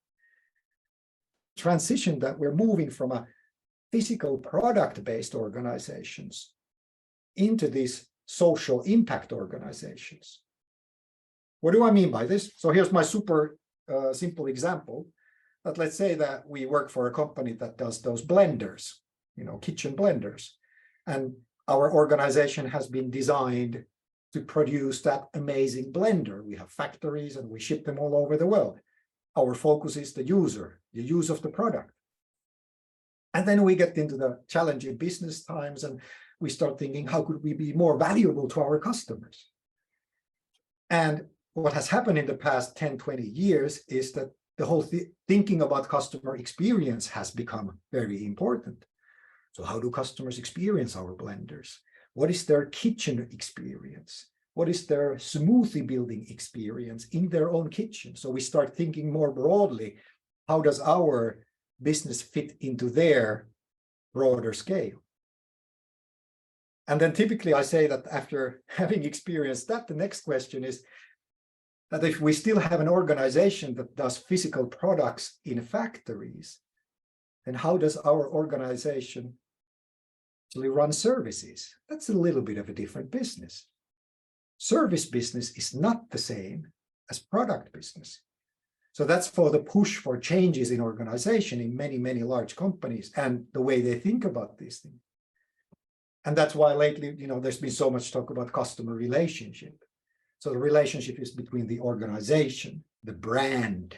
Transition that we're moving from a physical product-based organizations into these social impact organizations. What do I mean by this? So here's my super simple example. That let's say that we work for a company that does those blenders, kitchen blenders. And our organization has been designed to produce that amazing blender. We have factories and we ship them all over the world. Our focus is the user, the use of the product. And then we get into the challenging business times and we start thinking, how could we be more valuable to our customers? And what has happened in the past 10, 20 years is that the whole thinking about customer experience has become very important. So how do customers experience our blenders? What is their kitchen experience? What is their smoothie building experience in their own kitchen? So we start thinking more broadly, how does our business fit into their broader scale? And then typically I say that after having experienced that, the next question is that if we still have an organization that does physical products in factories, then how does our organization actually run services? That's a little bit of a different business. Service business is not the same as product business. So that's for the push for changes in organization in many, many large companies and the way they think about these things. And that's why lately, there's been so much talk about customer relationship. So the relationship is between the organization, the brand,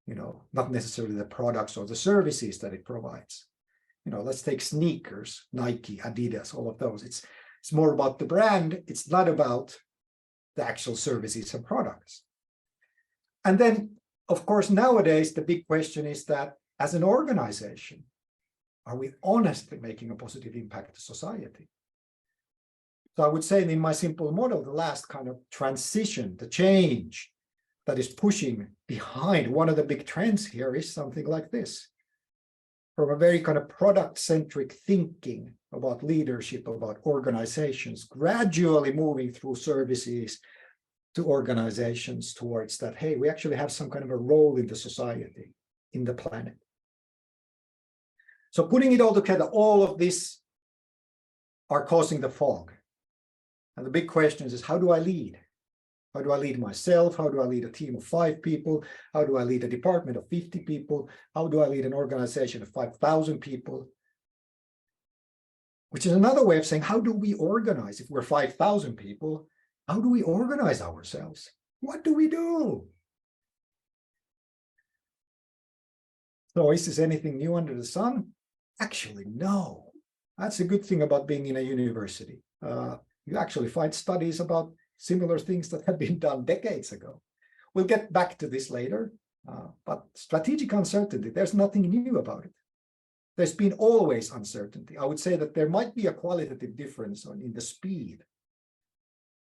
not necessarily the products or the services that it provides. Let's take sneakers, Nike, Adidas, all of those. It's more about the brand. It's not about the actual services and products. And then, of course, nowadays, the big question is that as an organization, are we honestly making a positive impact to society? So I would say in my simple model, the last kind of transition, the change that is pushing behind one of the big trends here is something like this. From a very kind of product-centric thinking about leadership, about organizations, gradually moving through services to organizations towards that, hey, we actually have some kind of a role in the society, in the planet. So putting it all together, all of this are causing the fog. And the big question is how do I lead? How do I lead myself? How do I lead a team of 5 people? How do I lead a department of 50 people? How do I lead an organization of 5,000 people? Which is another way of saying, how do we organize? If we're 5,000 people, how do we organize ourselves? What do we do? So is this anything new under the sun? Actually, no. That's a good thing about being in a university. You actually find studies about similar things that have been done decades ago. We'll get back to this later, but strategic uncertainty, there's nothing new about it. There's been always uncertainty. I would say that there might be a qualitative difference in the speed.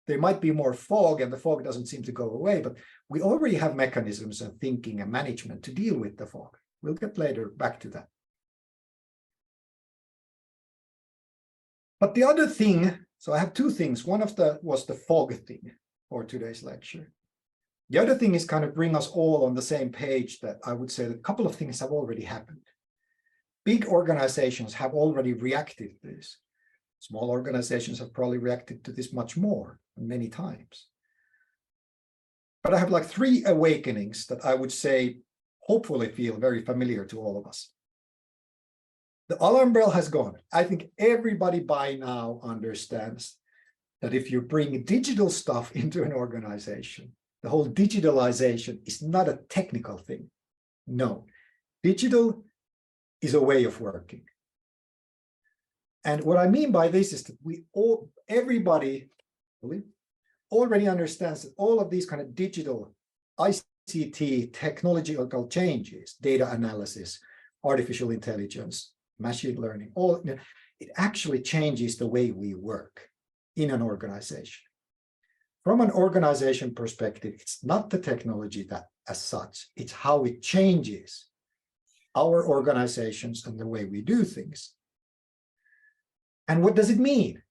There might be more fog and the fog doesn't seem to go away, but we already have mechanisms and thinking and management to deal with the fog. We'll get later back to that. But the other thing, so I have 2 things. One of was the fog thing for today's lecture. The other thing is kind of bring us all on the same page that I would say that a couple of things have already happened. Big organizations have already reacted to this. Small organizations have probably reacted to this much more, many times. But I have like 3 awakenings that I would say hopefully feel very familiar to all of us. The alarm bell has gone. I think everybody by now understands that if you bring digital stuff into an organization, the whole digitalization is not a technical thing. No, digital is a way of working. And what I mean by this is that everybody already understands that all of these kind of digital ICT technological changes, data analysis, artificial intelligence, machine learning, it actually changes the way we work in an organization. From an organization perspective, it's not the technology that as such, it's how it changes our organizations and the way we do things. And what does it mean?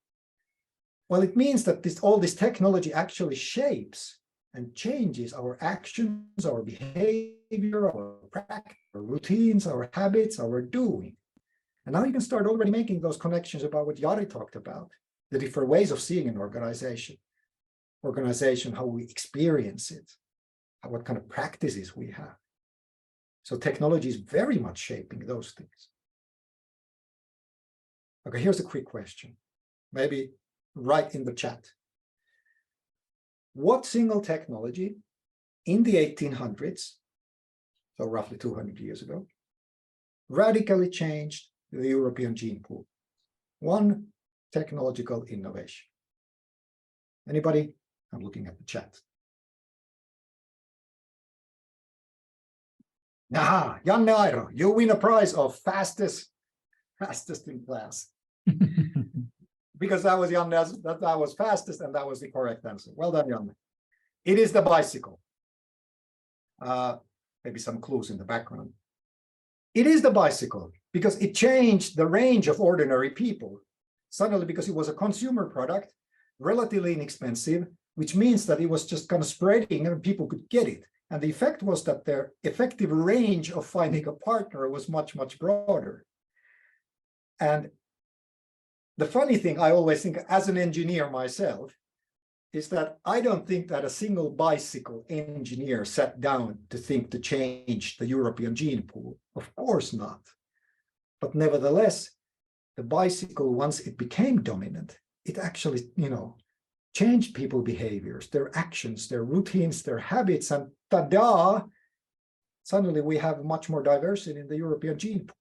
Well, it means that all this technology actually shapes and changes our actions, our behavior, our practice, our routines, our habits, our doing. And now you can start already making those connections about what Jari talked about, the different ways of seeing an organization, how we experience it, what kind of practices we have. So technology is very much shaping those things. Okay, here's a quick question, maybe right in the chat. What single technology in the 1800s, so roughly 200 years ago, radically changed the European gene pool? One technological innovation. Anybody? I'm looking at the chat. Aha, Janne Airo, you win a prize of fastest in class. Because that was Janne's, that was fastest, and that was the correct answer. Well done, Janne. It is the bicycle. Maybe some clues in the background. It is the bicycle because it changed the range of ordinary people. Suddenly, because it was a consumer product, relatively inexpensive, which means that it was just kind of spreading and people could get it. And the effect was that their effective range of finding a partner was much, much broader. And the funny thing I always think as an engineer myself is that I don't think that a single bicycle engineer sat down to think to change the European gene pool. Of course not. But nevertheless, the bicycle, once it became dominant, it actually, changed people's behaviors, their actions, their routines, their habits, and ta-da, suddenly we have much more diversity in the European gene pool.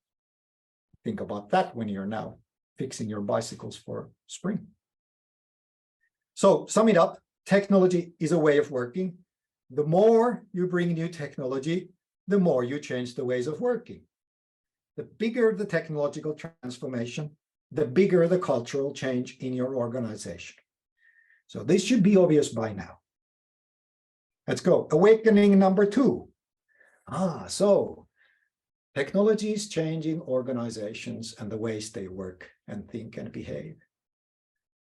Think about that when you're now fixing your bicycles for spring. So sum it up, technology is a way of working. The more you bring new technology, the more you change the ways of working. The bigger the technological transformation, the bigger the cultural change in your organization. So this should be obvious by now. Let's go. Awakening number 2. So technology is changing organizations and the ways they work and think and behave.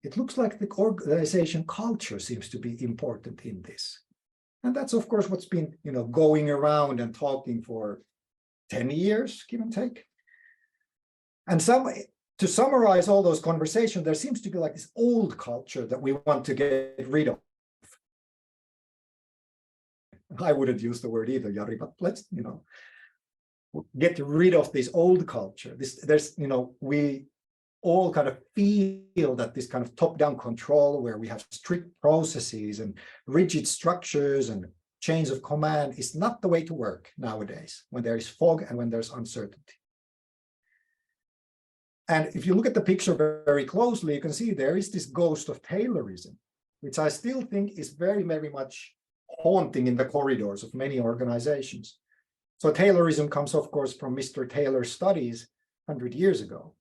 It looks like the organization culture seems to be important in this. And that's, of course, what's been, going around and talking for 10 years, give and take. And to summarize all those conversations, there seems to be like this old culture that we want to get rid of. I wouldn't use the word either, Jari, but let's, get rid of this old culture. We all kind of feel that this kind of top-down control where we have strict processes and rigid structures and chains of command is not the way to work nowadays when there is fog and when there's uncertainty. And if you look at the picture very closely, you can see there is this ghost of Taylorism, which I still think is very, very much haunting in the corridors of many organizations. So Taylorism comes, of course, from Mr. Taylor's studies 100 years ago,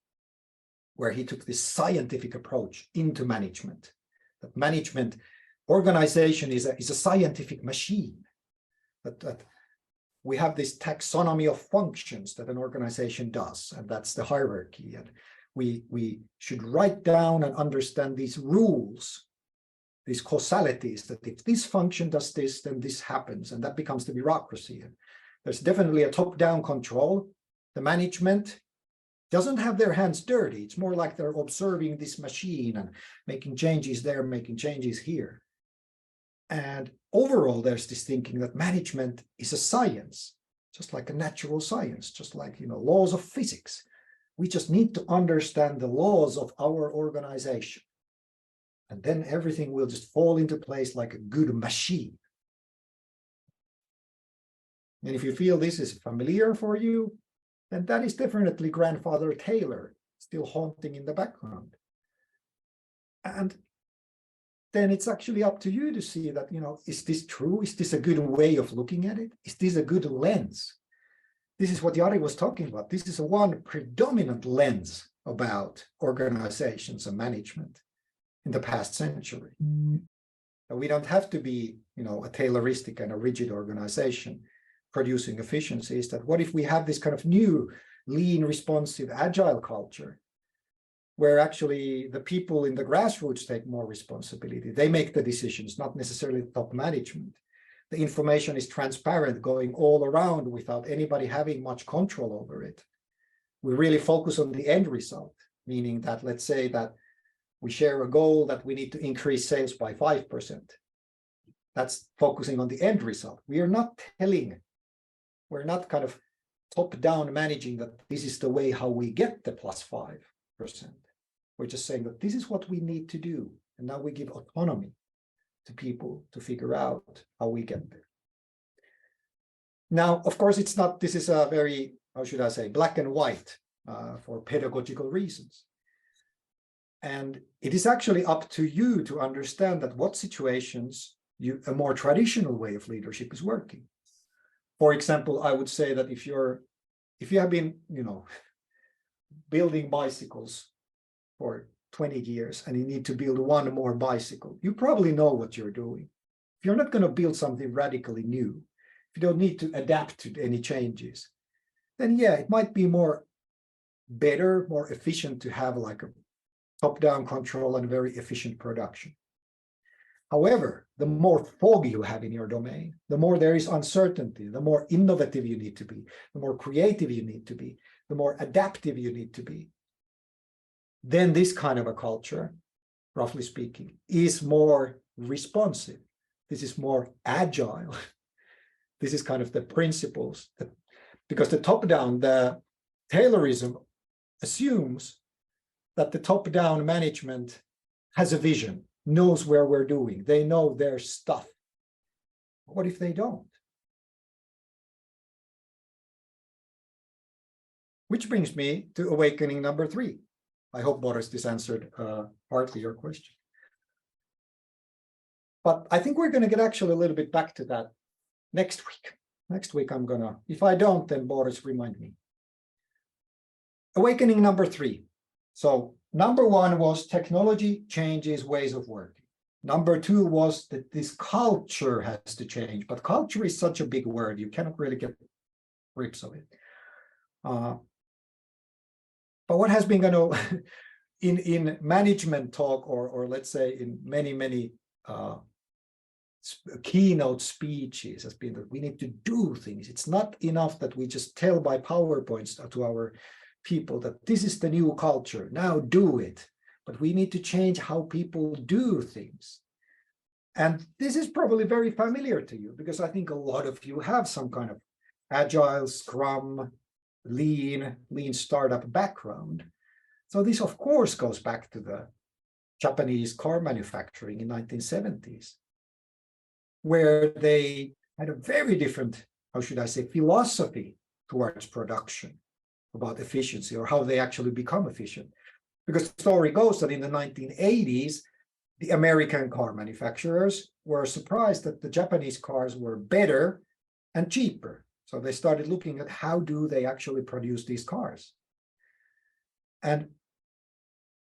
where he took this scientific approach into management. That management organization is a scientific machine. That we have this taxonomy of functions that an organization does, and that's the hierarchy. And we should write down and understand these rules, these causalities, that if this function does this, then this happens, and that becomes the bureaucracy. And there's definitely a top-down control. The management doesn't have their hands dirty. It's more like they're observing this machine and making changes there, making changes here. And overall, there's this thinking that management is a science, just like a natural science, just like, laws of physics. We just need to understand the laws of our organization. And then everything will just fall into place like a good machine. And if you feel this is familiar for you, then that is definitely Grandfather Taylor still haunting in the background. And then it's actually up to you to see that, is this true? Is this a good way of looking at it? Is this a good lens? This is what Jari was talking about. This is one predominant lens about organizations and management in the past century. We don't have to be, a Tayloristic and a rigid organization producing efficiencies. That what if we have this kind of new, lean, responsive, agile culture, where actually the people in the grassroots take more responsibility. They make the decisions, not necessarily top management. The information is transparent, going all around without anybody having much control over it. We really focus on the end result, meaning that, let's say that we share a goal that we need to increase sales by 5%. That's focusing on the end result. We're not kind of top-down managing that this is the way how we get the plus 5%. We're just saying that this is what we need to do. And now we give autonomy to people to figure out how we get there. Now, of course, this is a very, how should I say, black and white for pedagogical reasons. And it is actually up to you to understand that what situations a more traditional way of leadership is working. For example, I would say that if you have been, building bicycles for 20 years and you need to build one more bicycle, you probably know what you're doing. If you're not going to build something radically new, if you don't need to adapt to any changes, then yeah, it might be more efficient to have like a top-down control and very efficient production. However, the more fog you have in your domain, the more there is uncertainty, the more innovative you need to be, the more creative you need to be, the more adaptive you need to be. Then this kind of a culture, roughly speaking, is more responsive. This is more agile. This is kind of the principles because the top-down, the Taylorism assumes that the top-down management has a vision, knows where we're doing. They know their stuff. What if they don't? Which brings me to awakening number 3. I hope, Boris, this answered partly your question. But I think we're going to get actually a little bit back to that next week. Next week I'm going to, if I don't, then Boris, remind me. Awakening number 3. So number 1 was technology changes ways of working. Number 2 was that this culture has to change, but culture is such a big word, you cannot really get grips of it. But what has been in management talk, or let's say in many keynote speeches, has been that we need to do things. It's not enough that we just tell by PowerPoints to our people that this is the new culture, now do it. But we need to change how people do things. And this is probably very familiar to you because I think a lot of you have some kind of agile, Scrum, lean startup background. So this, of course, goes back to the Japanese car manufacturing in 1970s, where they had a very different, how should I say, philosophy towards production, about efficiency or how they actually become efficient. Because the story goes that in the 1980s, the American car manufacturers were surprised that the Japanese cars were better and cheaper. So they started looking at how do they actually produce these cars. And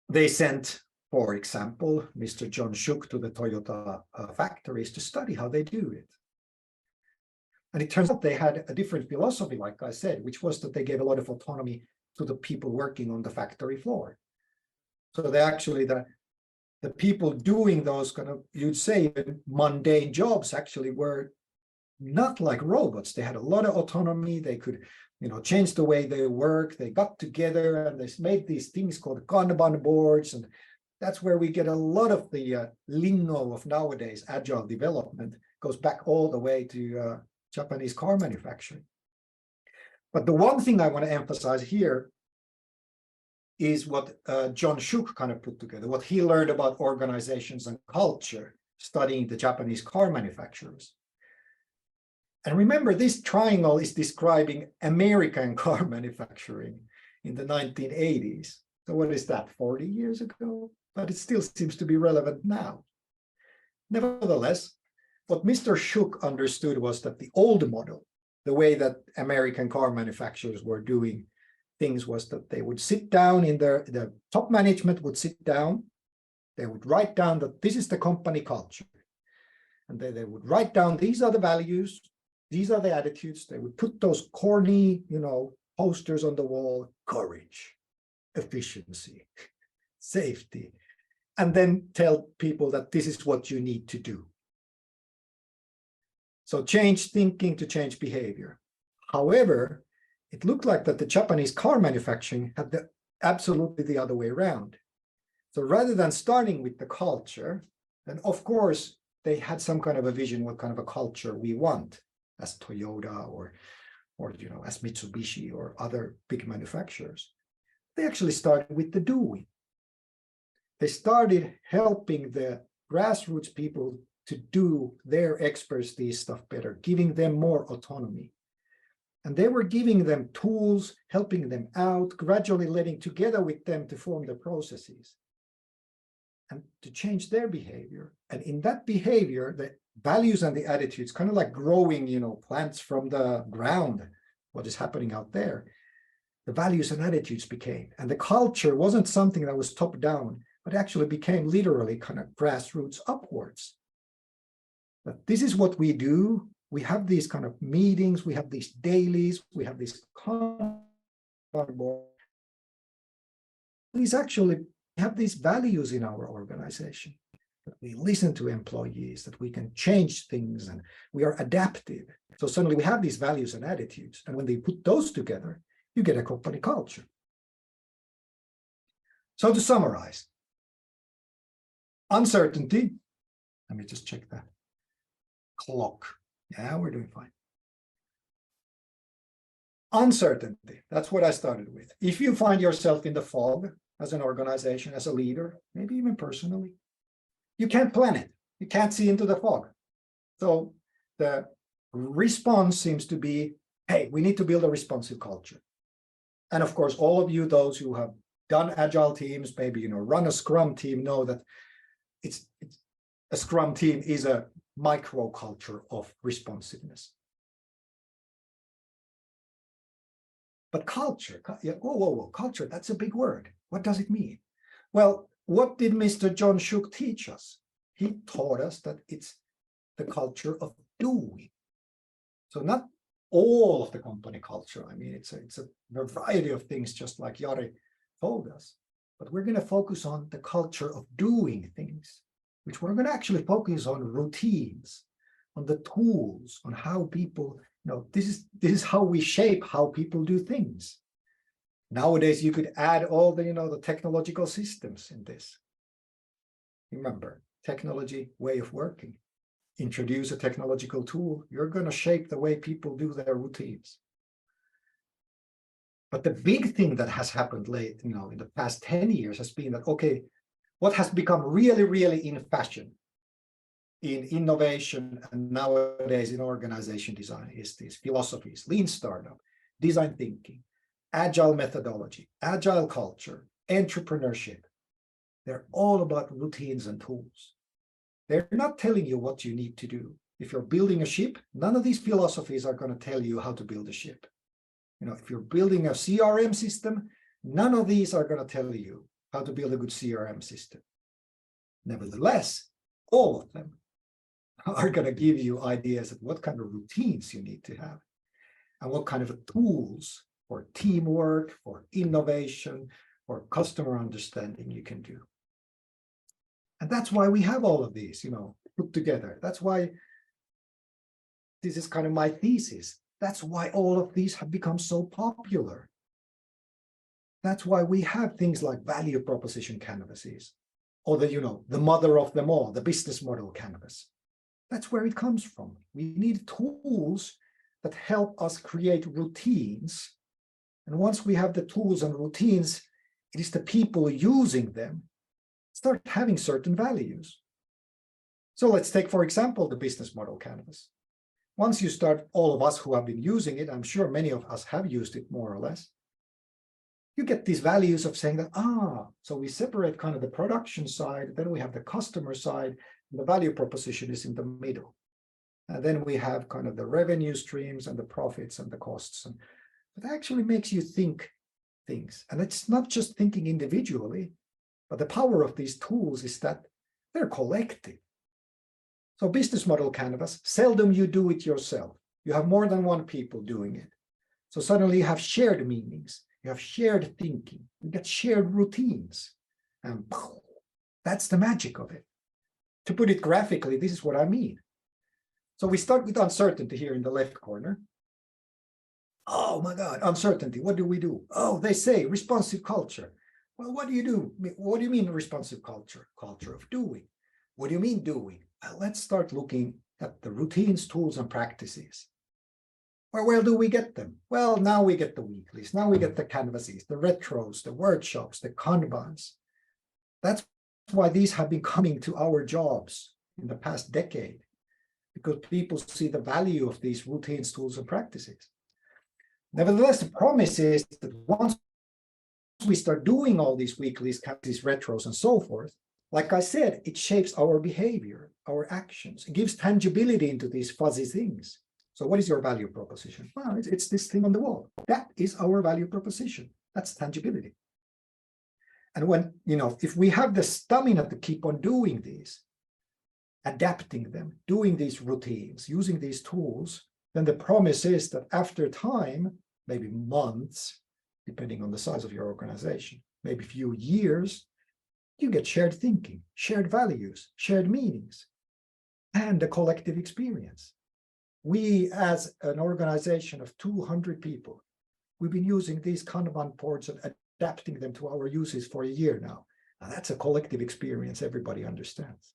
they sent, for example, Mr. John Shook to the Toyota factories to study how they do it. And it turns out they had a different philosophy, like I said, which was that they gave a lot of autonomy to the people working on the factory floor. So they actually, the people doing those kind of, you'd say, mundane jobs actually were not like robots. They had a lot of autonomy. They could, change the way they work. They got together and they made these things called Kanban boards, and That's where we get a lot of the lingo of nowadays. Agile development goes back all the way to Japanese car manufacturing. But the one thing I want to emphasize here is what John Shook kind of put together, what he learned about organizations and culture, studying the Japanese car manufacturers. And remember, this triangle is describing American car manufacturing in the 1980s. So what is that, 40 years ago? But it still seems to be relevant now. Nevertheless, what Mr. Shook understood was that the old model, the way that American car manufacturers were doing things, was that they would sit down in the top management would sit down, they would write down that this is the company culture. And they would write down, these are the values, these are the attitudes. They would put those corny, posters on the wall: courage, efficiency, safety, and then tell people that this is what you need to do. So change thinking to change behavior. However, it looked like that the Japanese car manufacturing had absolutely the other way around. So rather than starting with the culture, then of course they had some kind of a vision, what kind of a culture we want as Toyota or as Mitsubishi or other big manufacturers. They actually started with the doing. They started helping the grassroots people to do their expertise stuff better, giving them more autonomy. And they were giving them tools, helping them out, gradually letting together with them to form the processes and to change their behavior. And in that behavior, the values and the attitudes, kind of like growing, plants from the ground, what is happening out there, the values and attitudes became. And the culture wasn't something that was top down, but actually became literally kind of grassroots upwards. But this is what we do. We have these kind of meetings, we have these dailies, we have these these actually have these values in our organization, that we listen to employees, that we can change things, and we are adaptive. So suddenly we have these values and attitudes, and when they put those together, you get a company culture. So to summarize, uncertainty, let me just check that clock. Yeah, we're doing fine. Uncertainty, that's what I started with. If you find yourself in the fog as an organization, as a leader, maybe even personally, you can't plan it. You can't see into the fog. So the response seems to be, hey, we need to build a responsive culture. And of course, all of you, those who have done agile teams, maybe run a Scrum team, know that it's a Scrum team is a microculture of responsiveness. But culture, whoa, culture, that's a big word. What does it mean? Well, what did Mr. John Shook teach us? He taught us that it's the culture of doing. So not all of the company culture. I mean, it's a variety of things, just like Jari told us. But we're going to focus on the culture of doing things, which we're going to actually focus on routines, on the tools, on how people, this is how we shape how people do things. Nowadays, you could add all the, the technological systems in this. Remember, technology, way of working. Introduce a technological tool, you're going to shape the way people do their routines. But the big thing that has happened late, in the past 10 years has been that, okay, what has become really, really in fashion in innovation and nowadays in organization design is these philosophies: lean startup, design thinking, agile methodology, agile culture, entrepreneurship. They're all about routines and tools. They're not telling you what you need to do. If you're building a ship, none of these philosophies are going to tell you how to build a ship. If you're building a CRM system, none of these are going to tell you how to build a good CRM system. Nevertheless, all of them are going to give you ideas of what kind of routines you need to have and what kind of tools for teamwork, for innovation, for customer understanding you can do. And that's why we have all of these, put together. That's why this is kind of my thesis. That's why all of these have become so popular. That's why we have things like value proposition canvases. or the mother of them all, the business model canvas. That's where it comes from. We need tools that help us create routines. And once we have the tools and routines, it is the people using them start having certain values. So let's take, for example, the business model canvas. Once you start, all of us who have been using it, I'm sure many of us have used it more or less, you get these values of saying that, so we separate kind of the production side, then we have the customer side, and the value proposition is in the middle. And then we have kind of the revenue streams and the profits and the costs. And it actually makes you think things. And it's not just thinking individually, but the power of these tools is that they're collective. So business model canvas, seldom you do it yourself. You have more than one people doing it. So suddenly you have shared meanings, you have shared thinking, you get shared routines. And that's the magic of it. To put it graphically, this is what I mean. So we start with uncertainty here in the left corner. Oh my God, uncertainty, what do we do? Oh, they say responsive culture. Well, what do you do? What do you mean responsive culture? Culture of doing. What do you mean doing? Well, let's start looking at the routines, tools, and practices. Where do we get them? Well, now we get the weeklies, now we get the canvases, the retros, the workshops, the kanbans. That's why these have been coming to our jobs in the past decade, because people see the value of these routines, tools, and practices. Nevertheless, the promise is that once we start doing all these weeklies, these retros, and so forth, like I said, it shapes our behavior, our actions. It gives tangibility into these fuzzy things. So what is your value proposition? Well, it's this thing on the wall. That is our value proposition. That's tangibility. And when, if we have the stamina to keep on doing these, adapting them, doing these routines, using these tools, then the promise is that after time, maybe months, depending on the size of your organization, maybe a few years, you get shared thinking, shared values, shared meanings, and a collective experience. We, as an organization of 200 people, we've been using these Kanban boards and adapting them to our uses for a year now. Now that's a collective experience everybody understands.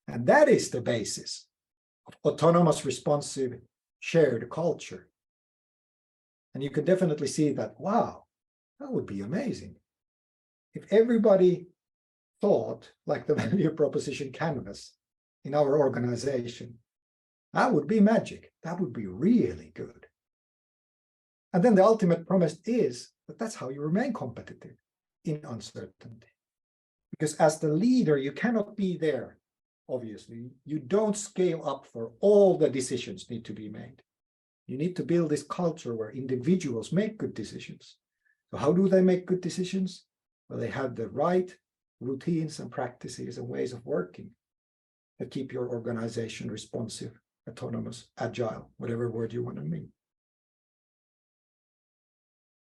And that is the basis of autonomous, responsive, shared culture. And you can definitely see that, wow, that would be amazing. If everybody thought like the value proposition canvas in our organization, that would be magic. That would be really good. And then the ultimate promise is that that's how you remain competitive in uncertainty. Because as the leader, you cannot be there. Obviously, you don't scale up for all the decisions need to be made. You need to build this culture where individuals make good decisions. So how do they make good decisions? Well, they have the right routines and practices and ways of working that keep your organization responsive, autonomous, agile, whatever word you want to mean.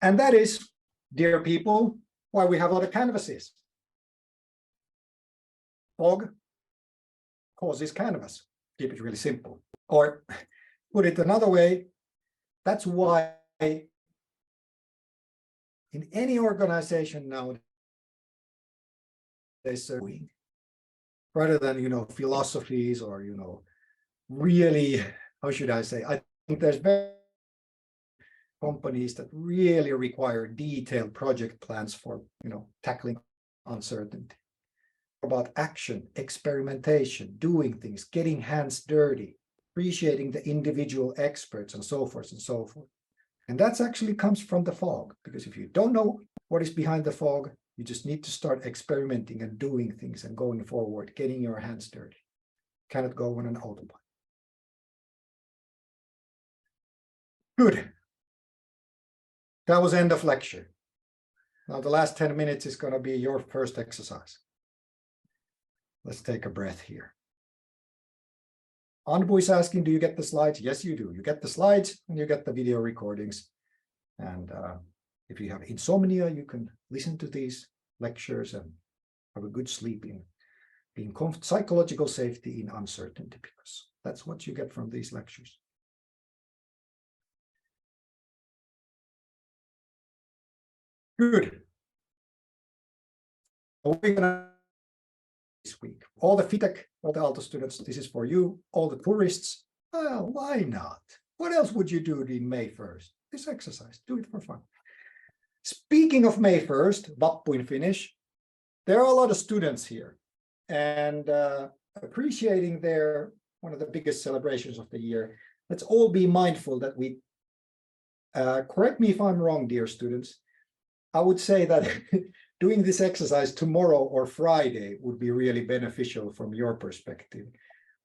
And that is, dear people, why we have other canvases. Fog causes canvas. Keep it really simple. Or put it another way, that's why in any organization now, there's doing rather than philosophies or really, how should I say, I think there's very companies that really require detailed project plans for tackling uncertainty. About action, experimentation, doing things, getting hands dirty, appreciating the individual experts and so forth and so forth. And that actually comes from the fog, because if you don't know what is behind the fog, you just need to start experimenting and doing things and going forward, getting your hands dirty. Cannot go on an autopilot. Good. That was end of lecture. Now the last 10 minutes is going to be your first exercise. Let's take a breath here. Anbu is asking, do you get the slides? Yes, you do. You get the slides and you get the video recordings. And if you have insomnia, you can listen to these lectures and have a good sleep in being psychological safety in uncertainty, because that's what you get from these lectures. Good. We're going to week. All the FITEC, all the Aalto students, this is for you. All the tourists, well, why not? What else would you do in May 1st? This exercise, do it for fun. Speaking of May 1st, Vappu in Finnish, there are a lot of students here, and appreciating their one of the biggest celebrations of the year. Let's all be mindful that we, correct me if I'm wrong, dear students, I would say that doing this exercise tomorrow or Friday would be really beneficial from your perspective,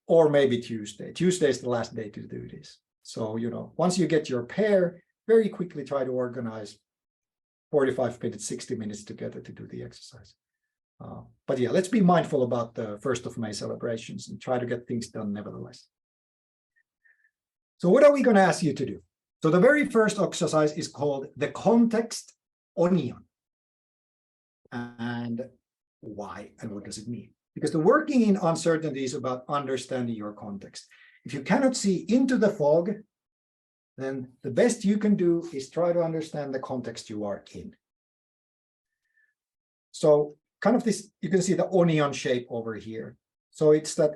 or maybe Tuesday. Tuesday is the last day to do this. So, once you get your pair, very quickly try to organize 45 minutes, 60 minutes together to do the exercise. But yeah, let's be mindful about the 1st of May celebrations and try to get things done nevertheless. So what are we going to ask you to do? So the very first exercise is called the context onion. And why and what does it mean? Because the working in uncertainty is about understanding your context. If you cannot see into the fog, then the best you can do is try to understand the context you are in. So kind of this, you can see the onion shape over here. So it's that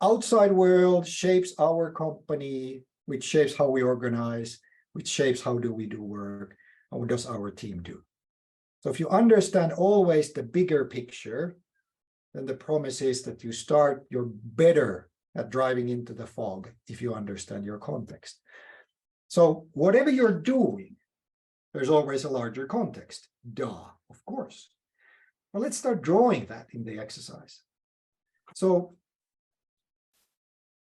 outside world shapes our company, which shapes how we organize, which shapes how do we do work, and what does our team do. So if you understand always the bigger picture, then the promise is that you're better at driving into the fog if you understand your context. So whatever you're doing, there's always a larger context. Duh, of course. Well, let's start drawing that in the exercise. So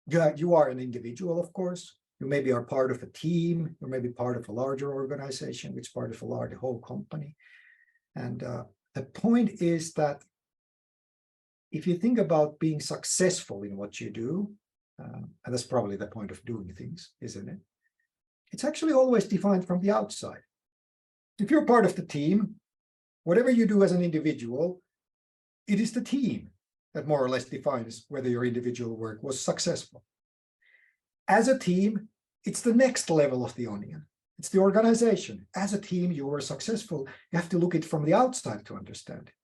you are an individual, of course. You maybe are part of a team, or maybe part of a larger organization, which is part of a whole company. And the point is that if you think about being successful in what you do, and that's probably the point of doing things, isn't it? It's actually always defined from the outside. If you're part of the team, whatever you do as an individual, it is the team that more or less defines whether your individual work was successful. As a team, it's the next level of the onion. It's the organization. As a team, you were successful. You have to look at it from the outside to understand it,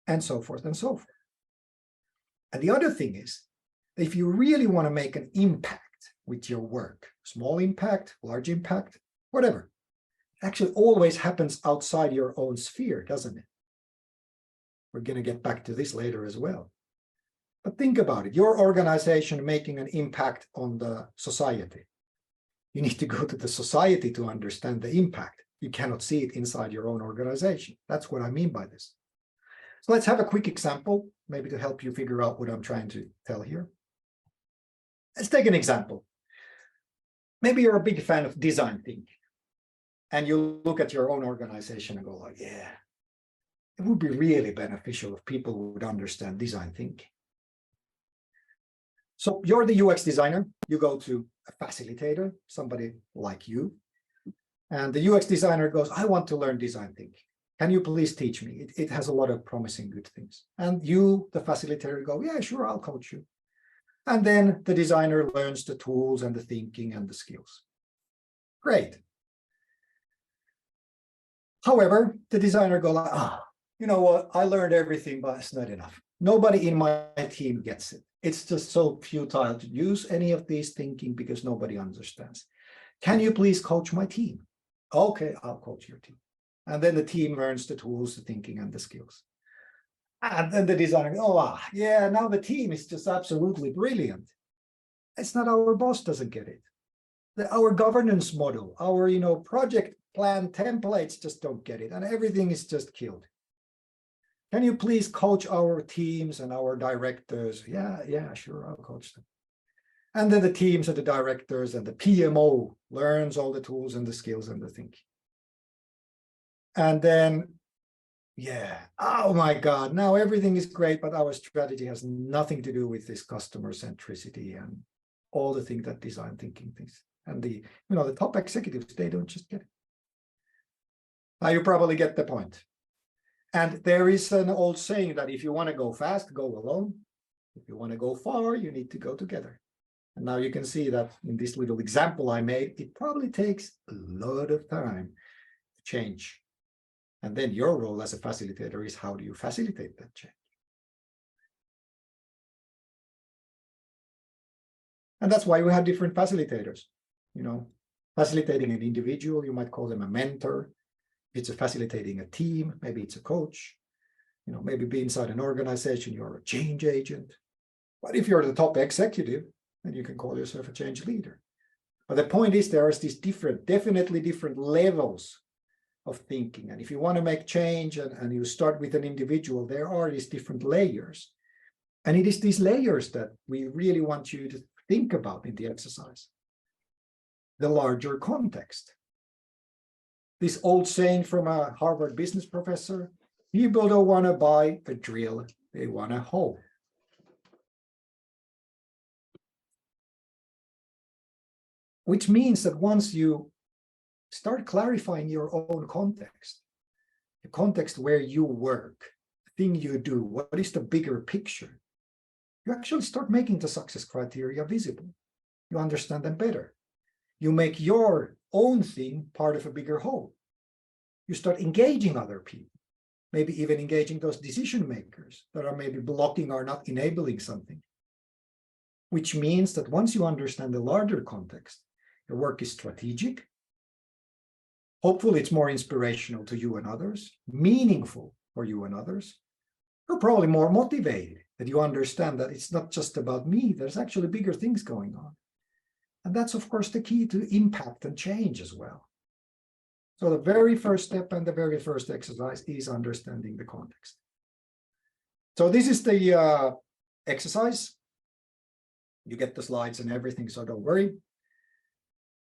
and so forth and so forth. And the other thing is, if you really want to make an impact with your work, small impact, large impact, whatever, it actually always happens outside your own sphere, doesn't it? We're going to get back to this later as well. But think about it. Your organization making an impact on the society. You need to go to the society to understand the impact. You cannot see it inside your own organization. That's what I mean by this. So let's have a quick example, maybe to help you figure out what I'm trying to tell here. Let's take an example. Maybe you're a big fan of design thinking, and you look at your own organization and go like, yeah, it would be really beneficial if people would understand design thinking. So you're the UX designer, you go to a facilitator, somebody like you, and the UX designer goes, I want to learn design thinking. Can you please teach me? It has a lot of promising good things. And you, the facilitator, go, yeah, sure, I'll coach you. And then the designer learns the tools and the thinking and the skills. Great. However, the designer goes, you know what? I learned everything, but it's not enough. Nobody in my team gets it. It's just so futile to use any of these thinking because nobody understands. Can you please coach my team? Okay, I'll coach your team. And then the team learns the tools, the thinking, and the skills. And then the designer, yeah, now the team is just absolutely brilliant. It's not our boss doesn't get it. Our governance model, our project plan templates just don't get it, and everything is just killed. Can you please coach our teams and our directors? Yeah, sure, I'll coach them. And then the teams and the directors and the PMO learns all the tools and the skills and the thinking. And then, oh my God, now everything is great, but our strategy has nothing to do with this customer centricity and all the things that design thinking things. And the top executives, they don't just get it. Now you probably get the point. And there is an old saying that if you want to go fast, go alone. If you want to go far, you need to go together. And now you can see that in this little example I made, it probably takes a lot of time to change. And then your role as a facilitator is how do you facilitate that change? And that's why we have different facilitators. Facilitating an individual, you might call them a mentor. If it's facilitating a team, maybe it's a coach. Maybe be inside an organization, you're a change agent. But if you're the top executive, then you can call yourself a change leader. But the point is, there is these definitely different levels of thinking. And if you want to make change and you start with an individual, there are these different layers. And it is these layers that we really want you to think about in the exercise. The larger context. This old saying from a Harvard business professor, people don't want to buy a drill, they want a hoe. Which means that once you start clarifying your own context, the context where you work, the thing you do, what is the bigger picture, you actually start making the success criteria visible. You understand them better. You make your own thing part of a bigger whole. You start engaging other people, maybe even engaging those decision makers that are maybe blocking or not enabling something. Which means that once you understand the larger context, your work is strategic. Hopefully it's more inspirational to you and others, meaningful for you and others. You're probably more motivated, that you understand that it's not just about me, there's actually bigger things going on. And that's, of course, the key to impact and change as well. So the very first step and the very first exercise is understanding the context. So this is the exercise. You get the slides and everything, so don't worry.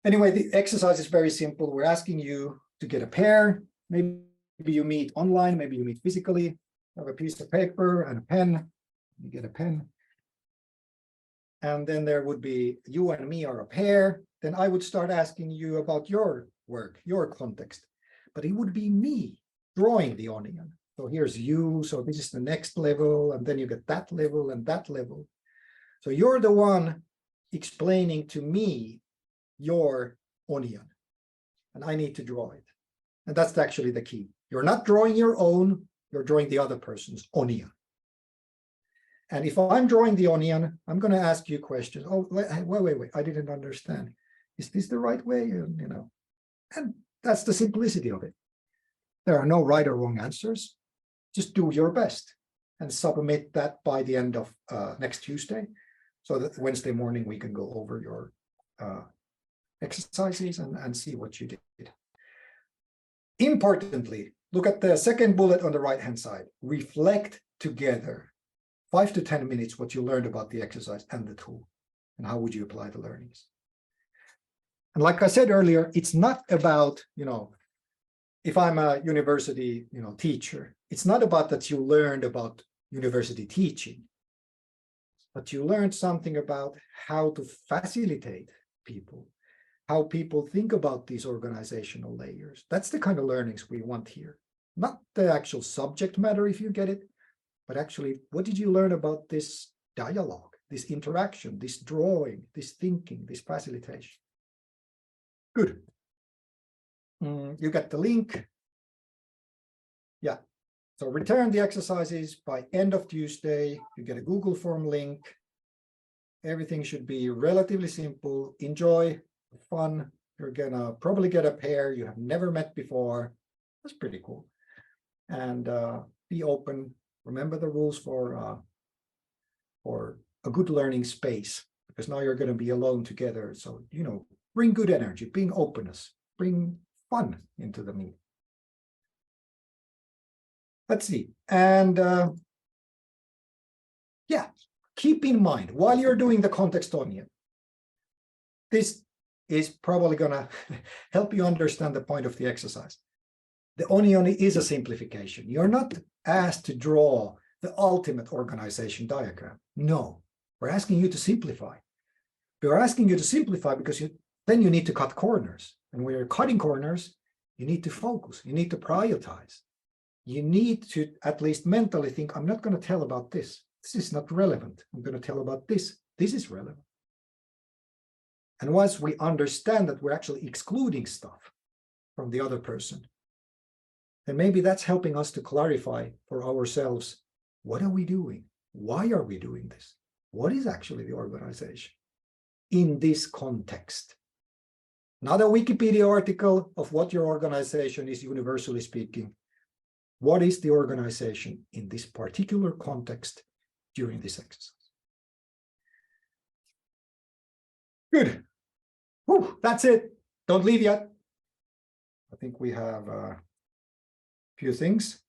Anyway, the exercise is very simple. We're asking you to get a pair. Maybe you meet online, maybe you meet physically. Have a piece of paper and a pen. You get a pen. And then there would be you and me are a pair. Then I would start asking you about your work, your context. But it would be me drawing the onion. So here's you. So this is the next level. And then you get that level and that level. So you're the one explaining to me your onion. And I need to draw it. And that's actually the key. You're not drawing your own. You're drawing the other person's onion. And if I'm drawing the onion, I'm going to ask you questions. Oh, wait, I didn't understand. Is this the right way? And that's the simplicity of it. There are no right or wrong answers. Just do your best and submit that by the end of next Tuesday. So that Wednesday morning we can go over your exercises and see what you did. Importantly, look at the second bullet on the right-hand side. Reflect together. 5 to 10 minutes what you learned about the exercise and the tool, and how would you apply the learnings. And like I said earlier, it's not about, if I'm a university, teacher, it's not about that you learned about university teaching, but you learned something about how to facilitate people, how people think about these organizational layers. That's the kind of learnings we want here. Not the actual subject matter, if you get it, but actually, what did you learn about this dialogue, this interaction, this drawing, this thinking, this facilitation? Good. You get the link. Yeah. So return the exercises by end of Tuesday. You get a Google form link. Everything should be relatively simple. Enjoy, fun. You're gonna probably get a pair you have never met before. That's pretty cool. And be open. Remember the rules for a good learning space, because now you're going to be alone together. So, bring good energy, bring openness, bring fun into the meeting. Let's see. And yeah, keep in mind, while you're doing the context onion, this is probably going to help you understand the point of the exercise. The onion is a simplification. You're not asked to draw the ultimate organization diagram. No, we're asking you to simplify. We're asking you to simplify because then you need to cut corners. And when you're cutting corners, you need to focus. You need to prioritize. You need to at least mentally think, I'm not going to tell about this. This is not relevant. I'm going to tell about this. This is relevant. And once we understand that we're actually excluding stuff from the other person, then maybe that's helping us to clarify for ourselves, what are we doing? Why are we doing this? What is actually the organization? in this context. Not a Wikipedia article of what your organization is, universally speaking. What is the organization in this particular context during this exercise? Good. Whew, that's it. Don't leave yet. I think we have a few things.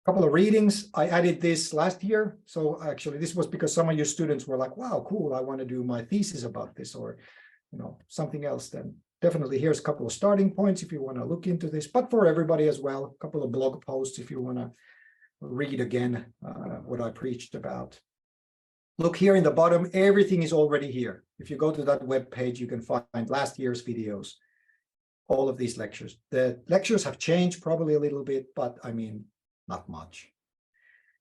Couple of readings. I added this last year. So actually this was because some of your students were like, wow, cool. I want to do my thesis about this, or something else. Then definitely here's a couple of starting points if you want to look into this, but for everybody as well, a couple of blog posts if you want to read again what I preached about. Look here in the bottom, everything is already here. If you go to that web page, you can find last year's videos, all of these lectures. The lectures have changed probably a little bit, but I mean, not much.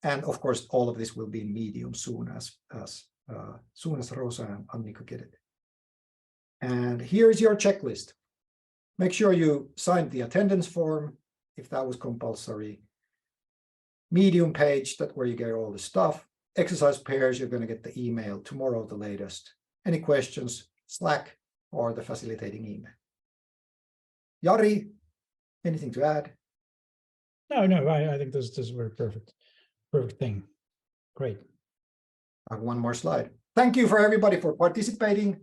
And of course, all of this will be in Medium soon as Rosa and Annika get it. And here's your checklist. Make sure you signed the attendance form if that was compulsory. Medium page, that's where you get all the stuff. Exercise pairs, you're going to get the email tomorrow, the latest. Any questions, Slack or the facilitating email. Jari, anything to add? No, I think this is very perfect thing. Great. I have one more slide. Thank you for everybody for participating.